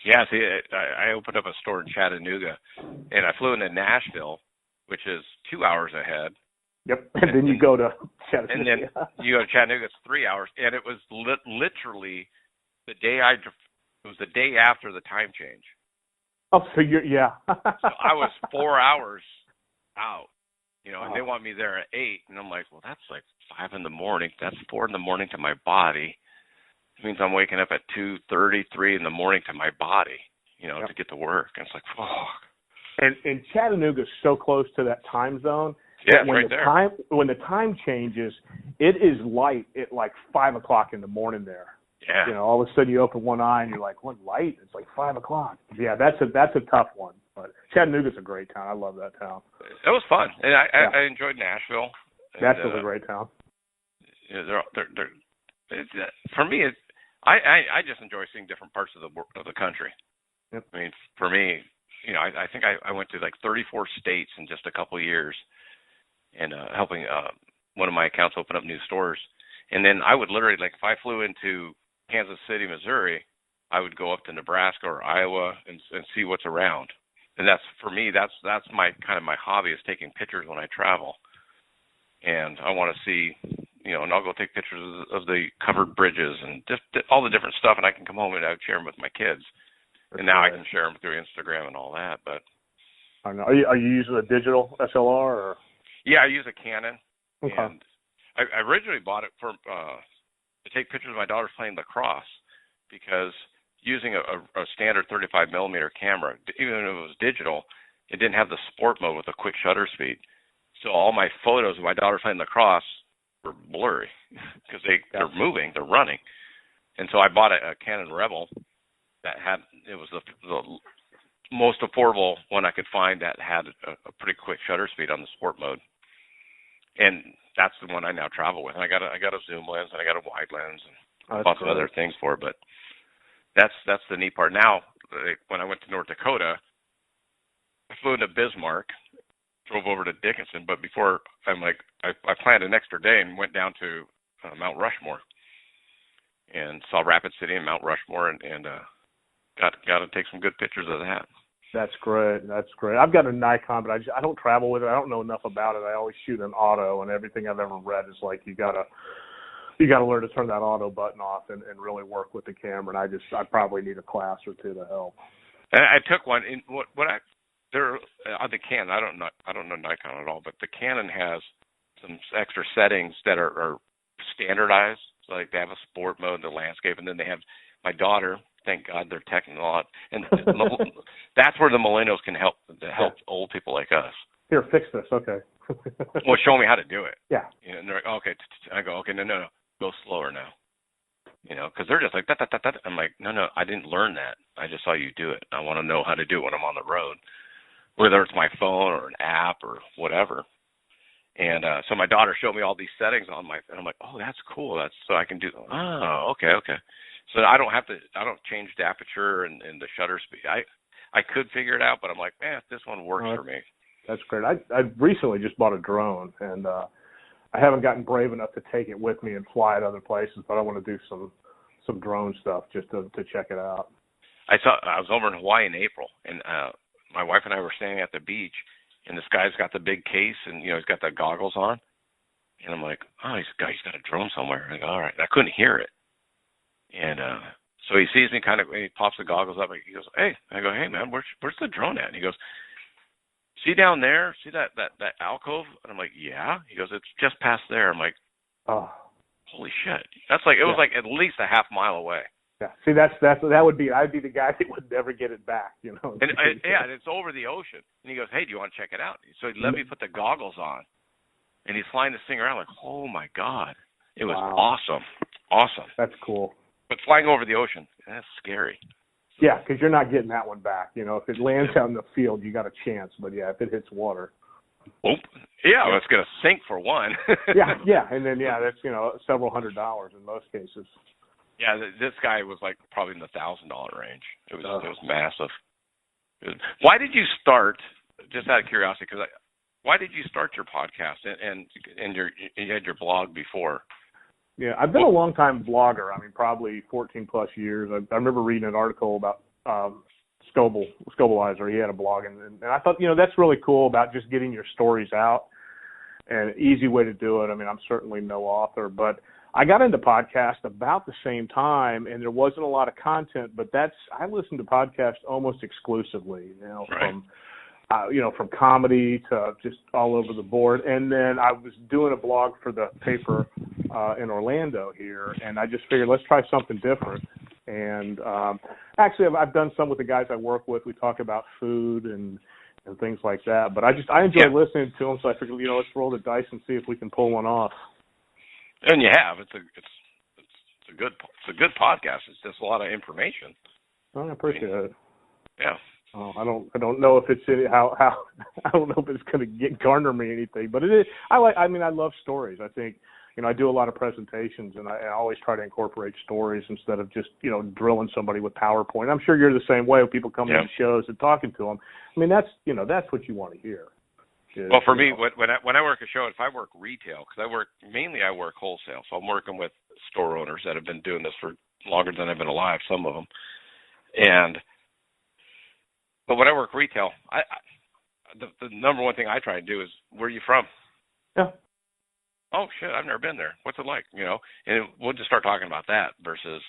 Yeah, see, I opened up a store in Chattanooga, and I flew into Nashville, which is 2 hours ahead. Yep, and then you go to Chattanooga. And then you go to Chattanooga, it's 3 hours, and it was literally the day after the time change. Oh, so yeah. So I was 4 hours out, and they want me there at 8, and I'm like, well, that's like 5 in the morning. That's 4 in the morning to my body. It means I'm waking up at 2:30, 3 in the morning to my body, to get to work. And it's like, fuck. And Chattanooga's so close to that time zone. Yeah, when right there. When the time changes, it is light at like 5 o'clock in the morning there. Yeah. All of a sudden you open one eye and you're like, what light? It's like 5 o'clock. Yeah, that's a tough one. But Chattanooga's a great town. I love that town. It was fun, and I enjoyed Nashville. Nashville's a great town. For me, I just enjoy seeing different parts of the country. Yep. I mean, for me, I think I went to like 34 states in just a couple of years, and helping one of my accounts open up new stores. And then I would literally, like, if I flew into Kansas City, Missouri, I would go up to Nebraska or Iowa and see what's around. And that's, for me, that's my kind of my hobby, is taking pictures when I travel. And I want to see, and I'll go take pictures of the covered bridges and just all the different stuff, and I can come home and I would share them with my kids. And now I can share them through Instagram and all that. But I know. Are you using a digital SLR or? Yeah, I use a Canon. Okay. And I originally bought it for to take pictures of my daughters playing lacrosse, because using a standard 35 millimeter camera, even if it was digital, it didn't have the sport mode with a quick shutter speed. So all my photos of my daughters playing lacrosse were blurry because they're moving, they're running. And so I bought a Canon Rebel that it was the most affordable one I could find that had a pretty quick shutter speed on the sport mode. And that's the one I now travel with. And I got a zoom lens, and I got a wide lens, and lots of other things for it. But that's the neat part. Now, when I went to North Dakota, I flew into Bismarck, drove over to Dickinson, but before I planned an extra day and went down to Mount Rushmore and saw Rapid City and Mount Rushmore, and got to take some good pictures of that. That's great. I've got a Nikon, but I don't travel with it. I don't know enough about it. I always shoot in auto, and everything I've ever read is like you gotta learn to turn that auto button off and really work with the camera. And I probably need a class or two to help. And I took one in on the Canon. I don't know Nikon at all, but the Canon has some extra settings that are standardized. So like they have a sport mode, the landscape, and then they have my daughter. Thank God they're technical a lot, and that's where the millennials can help old people like us. Here, fix this. Okay. Well, show me how to do it. Yeah. And they're like, okay. I go, okay, no, go slower now. Because they're just like that. I'm like, no, I didn't learn that. I just saw you do it. I want to know how to do it when I'm on the road, whether it's my phone or an app or whatever. And so my daughter showed me all these settings and I'm like, oh, that's cool. So I can do. Oh, okay. So I don't change the aperture and the shutter speed. I could figure it out, but I'm like, this one works for me. That's great. I recently just bought a drone, and I haven't gotten brave enough to take it with me and fly it other places, but I want to do some drone stuff just to check it out. I was over in Hawaii in April, and my wife and I were standing at the beach, and this guy's got the big case, and he's got the goggles on, and I'm like, oh, he's got a drone somewhere. I go, all right. I couldn't hear it. And so he sees me he pops the goggles up. He goes, hey. I go, hey, man, where's the drone at? And he goes, see down there? See that alcove? And I'm like, yeah. He goes, it's just past there. I'm like, oh, holy shit. That's like, it was like at least a half mile away. Yeah. See, I'd be the guy that would never get it back, And it's over the ocean. And he goes, hey, do you want to check it out? So he let me put the goggles on. And he's flying this thing around like, oh, my God. It was awesome. Awesome. That's cool. But flying over the ocean, that's scary. Yeah, because you're not getting that one back. If it lands out in the field, you got a chance. But, if it hits water. Oh, yeah, well, it's going to sink for one. yeah. And then, that's, several $100s in most cases. Yeah, this guy was like probably in the $1,000 range. It was massive. Why did you start, just out of curiosity, why did you start your podcast and you had your blog before? Yeah, I've been a long time blogger. I mean, probably 14 plus years. I remember reading an article about Scobelizer. He had a blog, and I thought, that's really cool about just getting your stories out, and an easy way to do it. I mean, I'm certainly no author, but I got into podcasts about the same time, and there wasn't a lot of content, but I listened to podcasts almost exclusively, from comedy to just all over the board. And then I was doing a blog for the paper in Orlando here, and I just figured, let's try something different. And actually, I've done some with the guys I work with. We talk about food and things like that. But I enjoy listening to them, so I figured, let's roll the dice and see if we can pull one off. And you have. It's a good podcast. It's just a lot of information. Oh, I appreciate it. Yeah. Oh, I don't know if it's I don't know if it's going to garner me anything, but it is. I love stories. I think I do a lot of presentations, and I always try to incorporate stories instead of just, drilling somebody with PowerPoint. I'm sure you're the same way when people come to shows and talking to them. I mean, that's what you want to hear. Well, for me, when I work a show, if I work retail, because I work wholesale, so I'm working with store owners that have been doing this for longer than I've been alive, some of them. But when I work retail, the number one thing I try to do is, where are you from? Yeah. Oh, shit, I've never been there. What's it like? And we'll just start talking about that versus,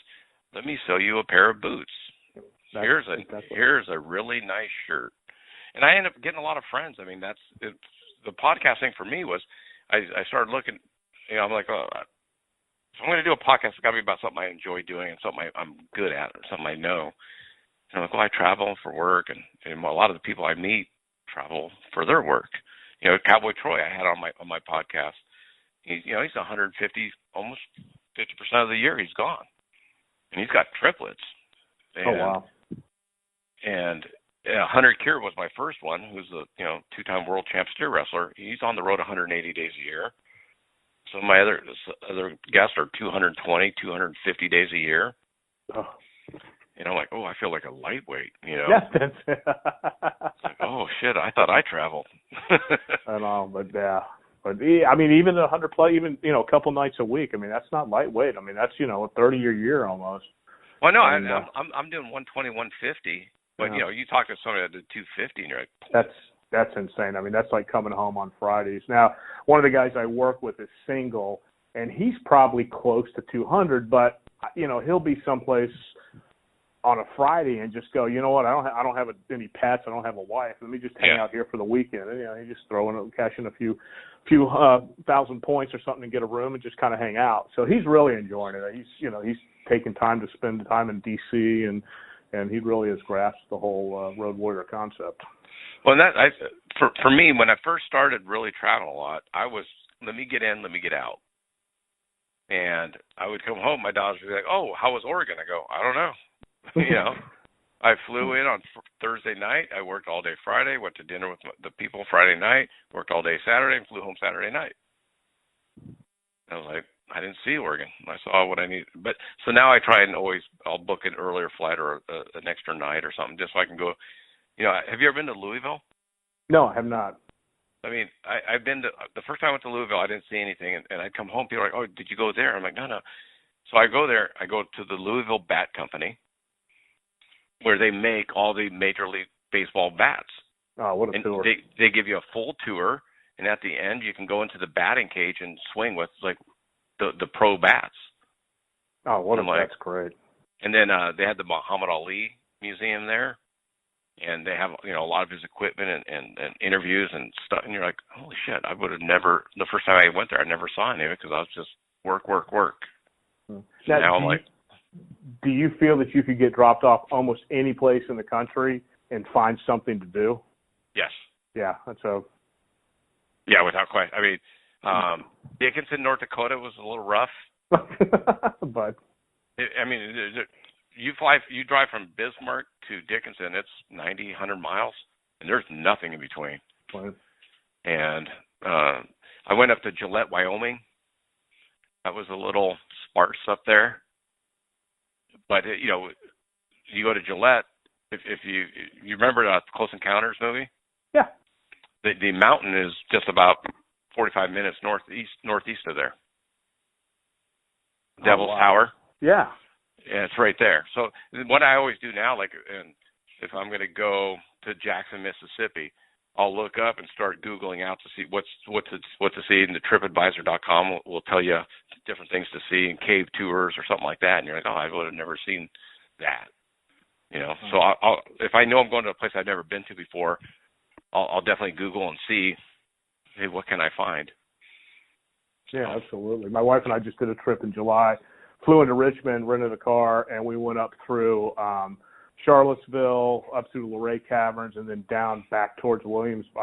let me sell you a pair of boots. Here's a really nice shirt. And I end up getting a lot of friends. I mean, the podcast thing for me was, I started looking, I'm like, oh, if I'm going to do a podcast, it's got to be about something I enjoy doing and something I'm good at or something I know. And I'm like, well, I travel for work, and a lot of the people I meet travel for their work. Cowboy Troy I had on my podcast. He's 150, almost 50% of the year he's gone, and he's got triplets. Oh wow! And Hunter Kier was my first one, who's a two-time world champ steer wrestler. He's on the road 180 days a year. Some of my other guests are 220, 250 days a year. Oh. And I'm like, oh, I feel like a lightweight. Yeah, that's it. Like, oh shit, I thought I traveled. I know, but I mean, even 100 plus, even a couple nights a week. I mean, that's not lightweight. I mean, that's a 30-year almost. Well, no, I'm doing 120, 150. But you talk to somebody that did 250, and you're like, that's insane. I mean, that's like coming home on Fridays. Now, one of the guys I work with is single, and he's probably close to 200. But he'll be someplace on a Friday and just go, you know what? I don't have any pets. I don't have a wife. Let me just hang out here for the weekend. And he just cash in a few thousand points or something and get a room and just kind of hang out. So he's really enjoying it. He's taking time to spend time in DC, and he really has grasped the whole road warrior concept. Well, for me, when I first started really traveling a lot, I was, let me get in, let me get out. And I would come home, my daughters would be like, oh, how was Oregon? I go, I don't know. I flew in on Thursday night. I worked all day Friday, went to dinner with the people Friday night, worked all day Saturday, and flew home Saturday night. I was like, I didn't see Oregon. I saw what I needed. But so now I try and I'll book an earlier flight or an extra night or something just so I can go. Have you ever been to Louisville? No, I have not. I mean, I've been to, the first time I went to Louisville, I didn't see anything. And I'd come home, people are like, oh, did you go there? I'm like, no. So I go there. I go to the Louisville Bat Company, where they make all the Major League Baseball bats. Oh, what a tour. They give you a full tour, and at the end you can go into the batting cage and swing with like the pro bats. Oh, that's great. And then they had the Muhammad Ali Museum there, and they have a lot of his equipment and interviews and stuff, and you're like, holy shit, I would have never, the first time I went there I never saw any of it because I was just work. Now I'm like, do you feel that you could get dropped off almost any place in the country and find something to do? Yes. Yeah, yeah, without question. I mean, Dickinson, North Dakota was a little rough. But you drive from Bismarck to Dickinson, it's 90, 100 miles, and there's nothing in between. Right. And I went up to Gillette, Wyoming. That was a little sparse up there. But, you go to Gillette, if you remember the Close Encounters movie? Yeah. The mountain is just about 45 minutes northeast of there. Devil's Tower. Yeah. Yeah, it's right there. So what I always do now, if I'm going to go to Jackson, Mississippi, I'll look up and start Googling out to see what to see, and the TripAdvisor.com will tell you different things to see, and cave tours or something like that. And you're like, oh, I would have never seen that. So I'll if I know I'm going to a place I've never been to before, I'll definitely Google and see, hey, what can I find? Yeah, absolutely. My wife and I just did a trip in July, flew into Richmond, rented a car, and we went up through Charlottesville, up through the Luray Caverns, and then down back towards Yorktown.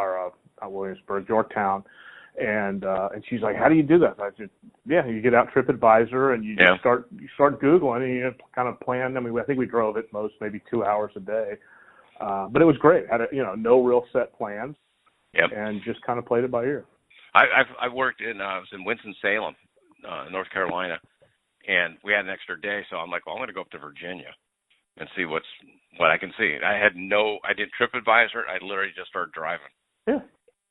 And she's like, how do you do that? I said, yeah, you get out TripAdvisor and you start Googling and you kind of plan. I mean, I think we drove at most maybe 2 hours a day. But it was great. Had no real set plans. Yep. And just kind of played it by ear. I worked I was in Winston-Salem North Carolina, and we had an extra day, so I'm like, well, I'm going to go up to Virginia and see what I can see. I did TripAdvisor. I literally just started driving. Yeah.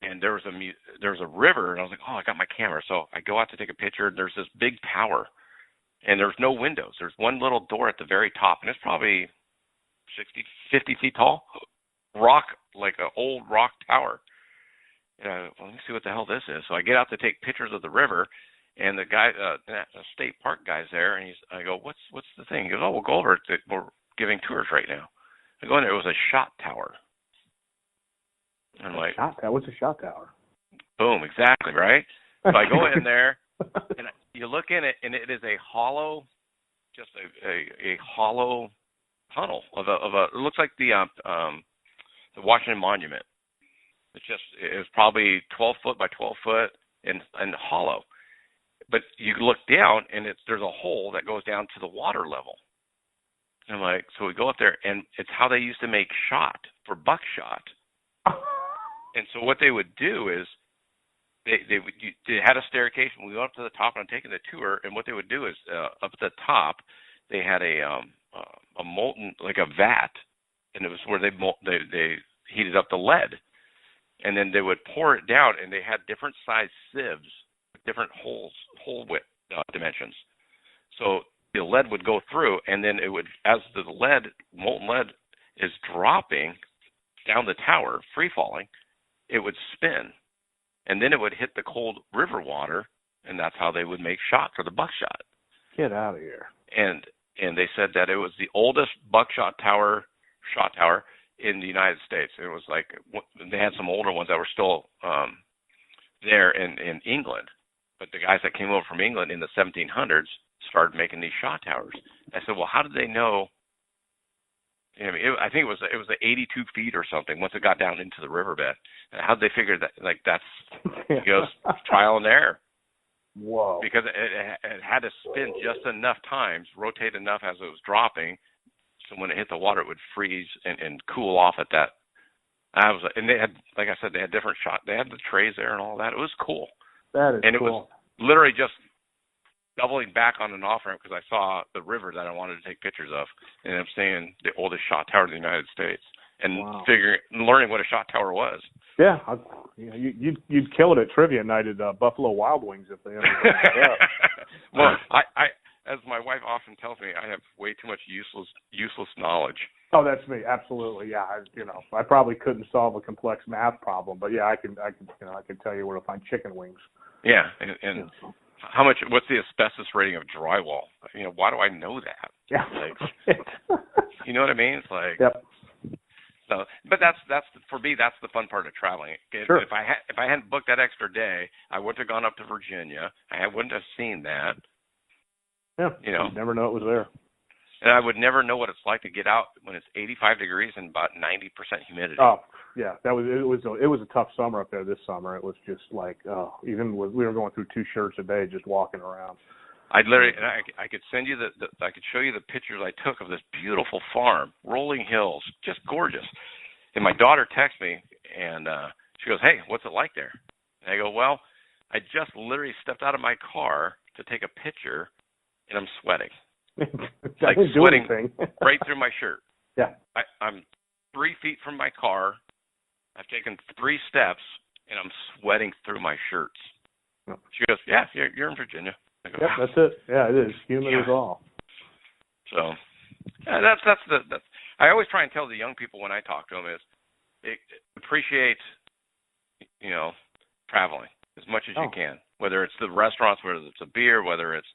And there was a river, and I was like, oh, I got my camera. So I go out to take a picture. There's this big tower, and there's no windows. There's one little door at the very top, and it's probably 50 feet tall. Rock, like an old rock tower. And I, well, let me see what the hell this is. So I get out to take pictures of the river, and the guy, the state park guy's there, and I go, what's the thing? He goes, oh, we'll go over it. We're giving tours right now. I go in there. It was a shot tower. I'm like, what's a shot tower? Boom, exactly, right? So I go in there, and you look in it, and it is a hollow, just a hollow tunnel of a. It looks like the Washington Monument. It was probably 12 foot by 12 foot and hollow. But you look down, and there's a hole that goes down to the water level. And I'm like, so we go up there, and it's how they used to make shot for buckshot. And so what they would do is they had a staircase, and we went up to the top, and I'm taking the tour. And what they would do is up at the top, they had a molten, like a vat, and it was where they heated up the lead. And then they would pour it down, and they had different size sieves, different hole width dimensions. So the lead would go through, and then it would, as the molten lead is dropping down the tower, free falling, it would spin, and then it would hit the cold river water, and that's how they would make shot for the buckshot. Get out of here. And they said that it was the oldest buckshot shot tower in the United States. It was like, they had some older ones that were still there in England, but the guys that came over from England in the 1700s started making these shot towers. I said, well, how did they know? I mean, I think it was 82 feet or something once it got down into the riverbed. And how did they figure that? Like, that's, he goes, trial and error. Whoa. Because it had to spin just enough times, rotate enough as it was dropping, so when it hit the water, it would freeze and cool off at that. And they had, like I said, they had different shots. They had the trays there and all that. It was cool. That is cool. And it was literally just doubling back on an off-ramp because I saw the river that I wanted to take pictures of, and I'm seeing the oldest shot tower in the United States, and learning what a shot tower was. Yeah, you'd kill it at trivia night at Buffalo Wild Wings if they ever did that. Well, I, as my wife often tells me, I have way too much useless knowledge. Oh, that's me. Absolutely. Yeah. I probably couldn't solve a complex math problem, but yeah, I can tell you where to find chicken wings. Yeah. And what's the asbestos rating of drywall? Why do I know that? Yeah. Like, you know what I mean? It's like, yep. So, but that's for me, that's the fun part of traveling. Sure. If I hadn't booked that extra day, I wouldn't have gone up to Virginia. I wouldn't have seen that. Yeah. You'd never know it was there. And I would never know what it's like to get out when it's 85 degrees and about 90% humidity. Oh, yeah. It was a tough summer up there this summer. It was just like, we were going through 2 shirts a day just walking around. I could send you I could show you the pictures I took of this beautiful farm, rolling hills, just gorgeous. And my daughter texts me, and she goes, "Hey, what's it like there?" And I go, "Well, I just literally stepped out of my car to take a picture, and I'm sweating." Like sweating right through my shirt. Yeah. I'm 3 feet from my car. I've taken 3 steps, and I'm sweating through my shirts. She goes, "Yeah, you're in Virginia." I go, yep, that's it. Yeah, it is. Humid as all. So, yeah, that's I always try and tell the young people when I talk to them is appreciate, traveling as much as you can, whether it's the restaurants, whether it's a beer, whether it's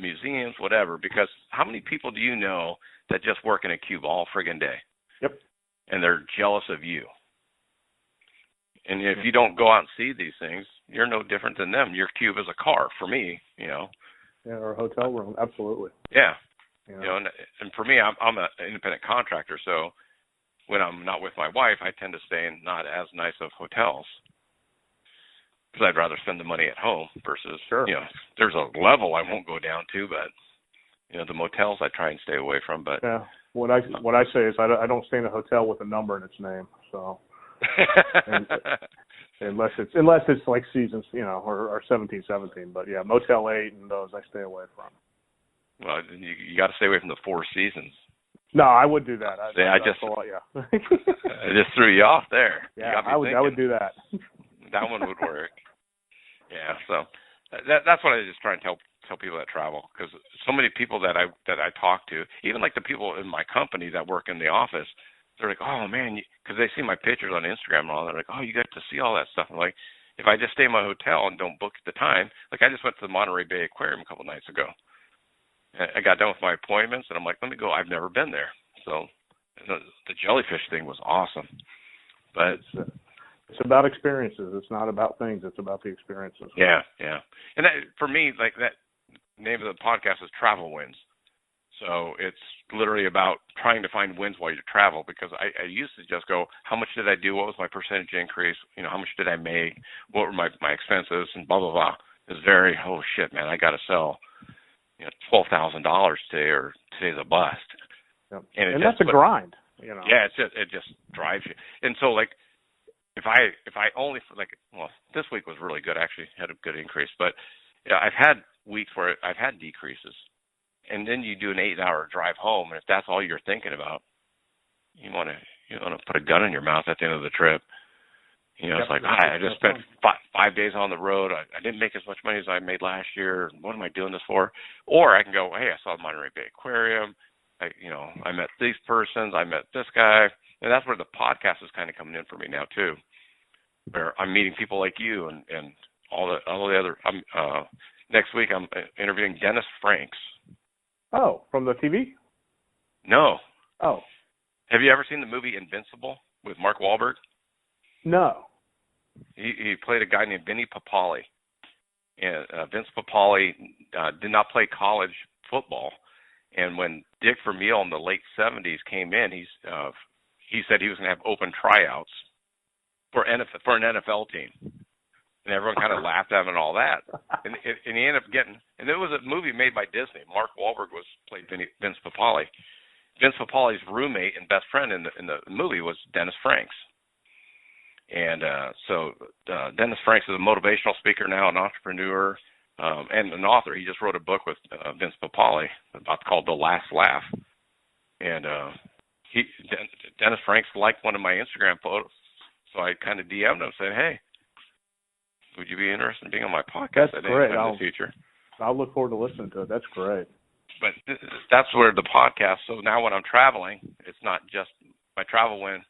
museums, whatever, because how many people do you know that just work in a cube all friggin' day? Yep. And they're jealous of you. And if you don't go out and see these things, you're no different than them. Your cube is a car for me, Yeah, or a hotel room, absolutely. Yeah. And for me, I'm an independent contractor, so when I'm not with my wife, I tend to stay in not as nice of hotels because I'd rather spend the money at home versus, there's a level I won't go down to, but, the motels I try and stay away from. But yeah, what I say is I don't stay in a hotel with a number in its name, so. unless it's like seasons, or 17-17. But yeah, Motel 8 and those I stay away from. Well, you got to stay away from the Four Seasons. No, I would do that. I just threw you off there. Yeah, I would do that. That one would work. Yeah, so that's what I just try and tell people that travel, because so many people that I talk to, even like the people in my company that work in the office, they're like, oh man, because they see my pictures on Instagram and all, they're like, oh, you got to see all that stuff. I'm like, if I just stay in my hotel and don't book at the time, like I just went to the Monterey Bay Aquarium a couple nights ago. I got done with my appointments, and I'm like, let me go. I've never been there. So the jellyfish thing was awesome. But it's about experiences. It's not about things. It's about the experiences. Yeah. And for me, like that name of the podcast is Travel Wins. So it's literally about trying to find wins while you travel, because I used to just go, how much did I do? What was my percentage increase? How much did I make? What were my expenses? And blah, blah, blah. It's very, oh, shit, man, I got to sell $12,000 today, or today's a bust. Yep. And that's a grind. Yeah, it just drives you. And so, like, if I only, this week was really good. I actually had a good increase. But I've had weeks where I've had decreases. And then you do an 8-hour drive home, and if that's all you're thinking about, you want to put a gun in your mouth at the end of the trip. It's like, I just spent 5 days on the road. I didn't make as much money as I made last year. What am I doing this for? Or I can go, hey, I saw the Monterey Bay Aquarium. I met these persons. I met this guy. And that's where the podcast is kind of coming in for me now, too, where I'm meeting people like you and all the other. Next week, I'm interviewing Dennis Franks. Oh, from the TV? No. Oh. Have you ever seen the movie Invincible with Mark Wahlberg? No. He played a guy named Vinny Papale. And Vince Papale did not play college football. And when Dick Vermeil in the late 70s came in, he said he was going to have open tryouts for an NFL team. And everyone kind of laughed at him and all that. And he ended up getting, and it was a movie made by Disney. Mark Wahlberg played Vince Papale. Vince Papale's roommate and best friend in the movie was Dennis Franks. And so Dennis Franks is a motivational speaker now, an entrepreneur, and an author. He just wrote a book with Vince Papale called The Last Laugh. And Dennis Franks liked one of my Instagram photos. So I kind of DM'd him saying, hey, would you be interested in being on my podcast in the future? I'll look forward to listening to it. That's great. But that's where the podcast, so now when I'm traveling, it's not just my travel win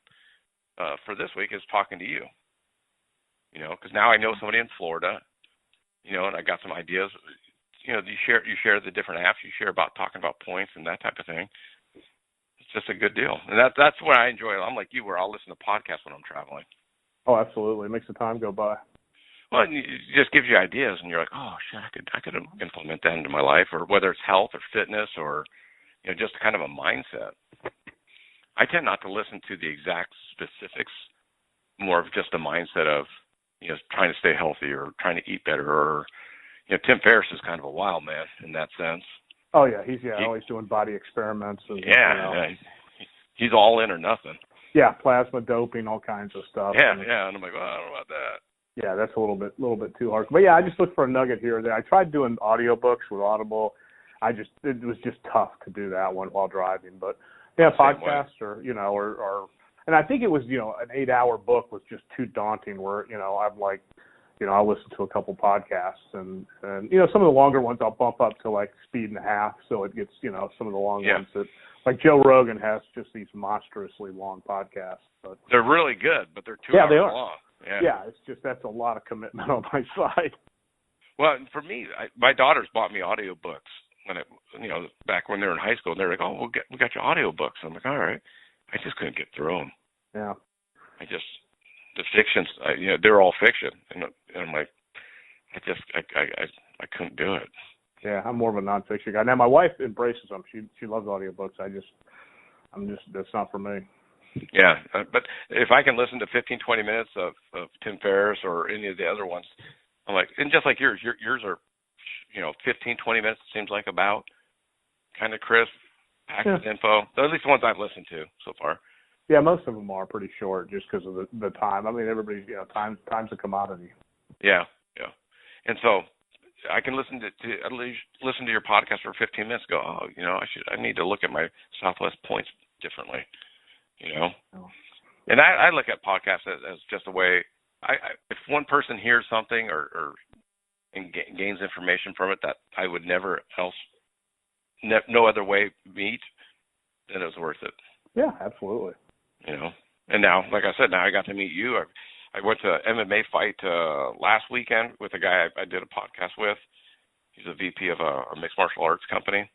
for this week is talking to you. Because now I know somebody in Florida, and I got some ideas. You share the different apps. You share about talking about points and that type of thing. It's just a good deal. And that's what I enjoy. I'm like you, where I'll listen to podcasts when I'm traveling. Oh, absolutely. It makes the time go by. Well, it just gives you ideas, and you're like, oh, shit, I could implement that into my life, or whether it's health or fitness or, just kind of a mindset. I tend not to listen to the exact specifics, more of just a mindset of, trying to stay healthy or trying to eat better, or, Tim Ferriss is kind of a wild man in that sense. Oh, yeah, he's always doing body experiments. And, he's all in or nothing. Yeah, plasma doping, all kinds of stuff. Yeah, and I'm like, well, I don't know about that. Yeah, that's a little bit too hard. But yeah, I just look for a nugget here or there. I tried doing audiobooks with Audible. It was just tough to do that one while driving. But yeah, podcasts or and I think it was, an 8-hour book was just too daunting where, I'm like, I'll listen to a couple podcasts and some of the longer ones I'll bump up to like speed and a half. So it gets, some of the long ones that like Joe Rogan has just these monstrously long podcasts. But they're really good, but they're 2 hours long. Yeah, it's just that's a lot of commitment on my side. Well, for me, my daughters bought me audiobooks back when they were in high school. And they're like, "Oh, we got your audiobooks." I'm like, "All right." I just couldn't get through them. Yeah. The fictions, they're all fiction, and I'm like, I couldn't do it. Yeah, I'm more of a nonfiction guy. Now my wife embraces them. She loves audiobooks. That's not for me. Yeah, but if I can listen to 15, 20 minutes of Tim Ferriss or any of the other ones, I'm like, and just like yours are, 15, 20 minutes, it seems like, about kind of crisp, packed with info. At least the ones I've listened to so far. Yeah, most of them are pretty short just because of the time. I mean, everybody's, time's a commodity. Yeah. And so I can listen to at least listen to your podcast for 15 minutes. Go, I need to look at my Southwest points differently. Oh. And I look at podcasts as just a way. If one person hears something or gains information from it that I would never else, no other way meet, then it was worth it. Yeah, absolutely. And now, like I said, now I got to meet you. I went to an MMA fight last weekend with a guy I did a podcast with. He's a VP of a mixed martial arts company.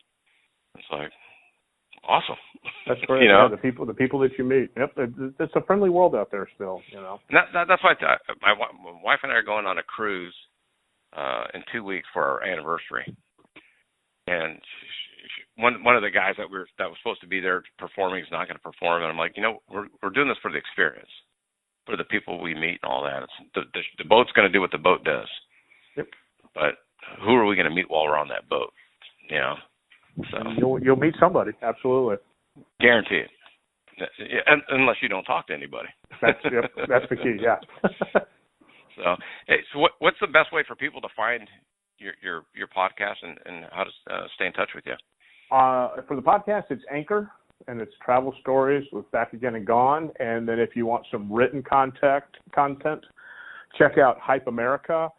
It's like awesome. That's great. Yeah, the people that you meet. Yep, it's a friendly world out there still. That's why my wife and I are going on a cruise in 2 weeks for our anniversary. And one of the guys that was supposed to be there performing is not going to perform, and I'm like, we're doing this for the experience, for the people we meet and all that. The boat's going to do what the boat does. Yep. But who are we going to meet while we're on that boat? So you'll meet somebody, absolutely. Guaranteed. Unless you don't talk to anybody. That's the key. Yeah. So what's the best way for people to find your podcast and how to stay in touch with you? For the podcast, it's Anchor, and it's travel stories with Back Again and Gone. And then if you want some written content, check out Hype America.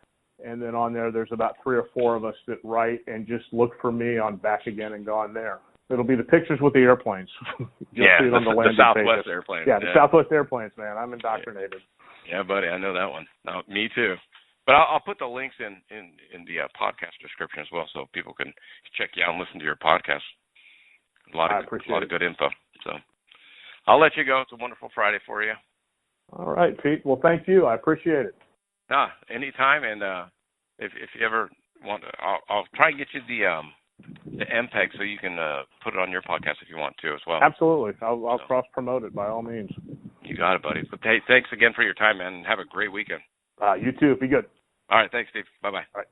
And then on there's about 3 or 4 of us that write, and just look for me on Back Again and Gone there. It'll be the pictures with the airplanes. You'll see it on the landing Southwest pages. airplanes. Yeah, the Southwest airplanes, man. I'm indoctrinated. Yeah, buddy, I know that one. No, me too. But I'll put the links in the podcast description as well, so people can check you out and listen to your podcast. A lot of good info. So I'll let you go. It's a wonderful Friday for you. All right, Pete. Well, thank you. I appreciate it. Anytime. And if you ever want to, I'll try and get you the MPEG so you can put it on your podcast if you want to as well. Absolutely. I'll cross promote it by all means. You got it, buddy. But hey, thanks again for your time, man. And have a great weekend. You too. Be good. All right. Thanks, Steve. Bye-bye. All right.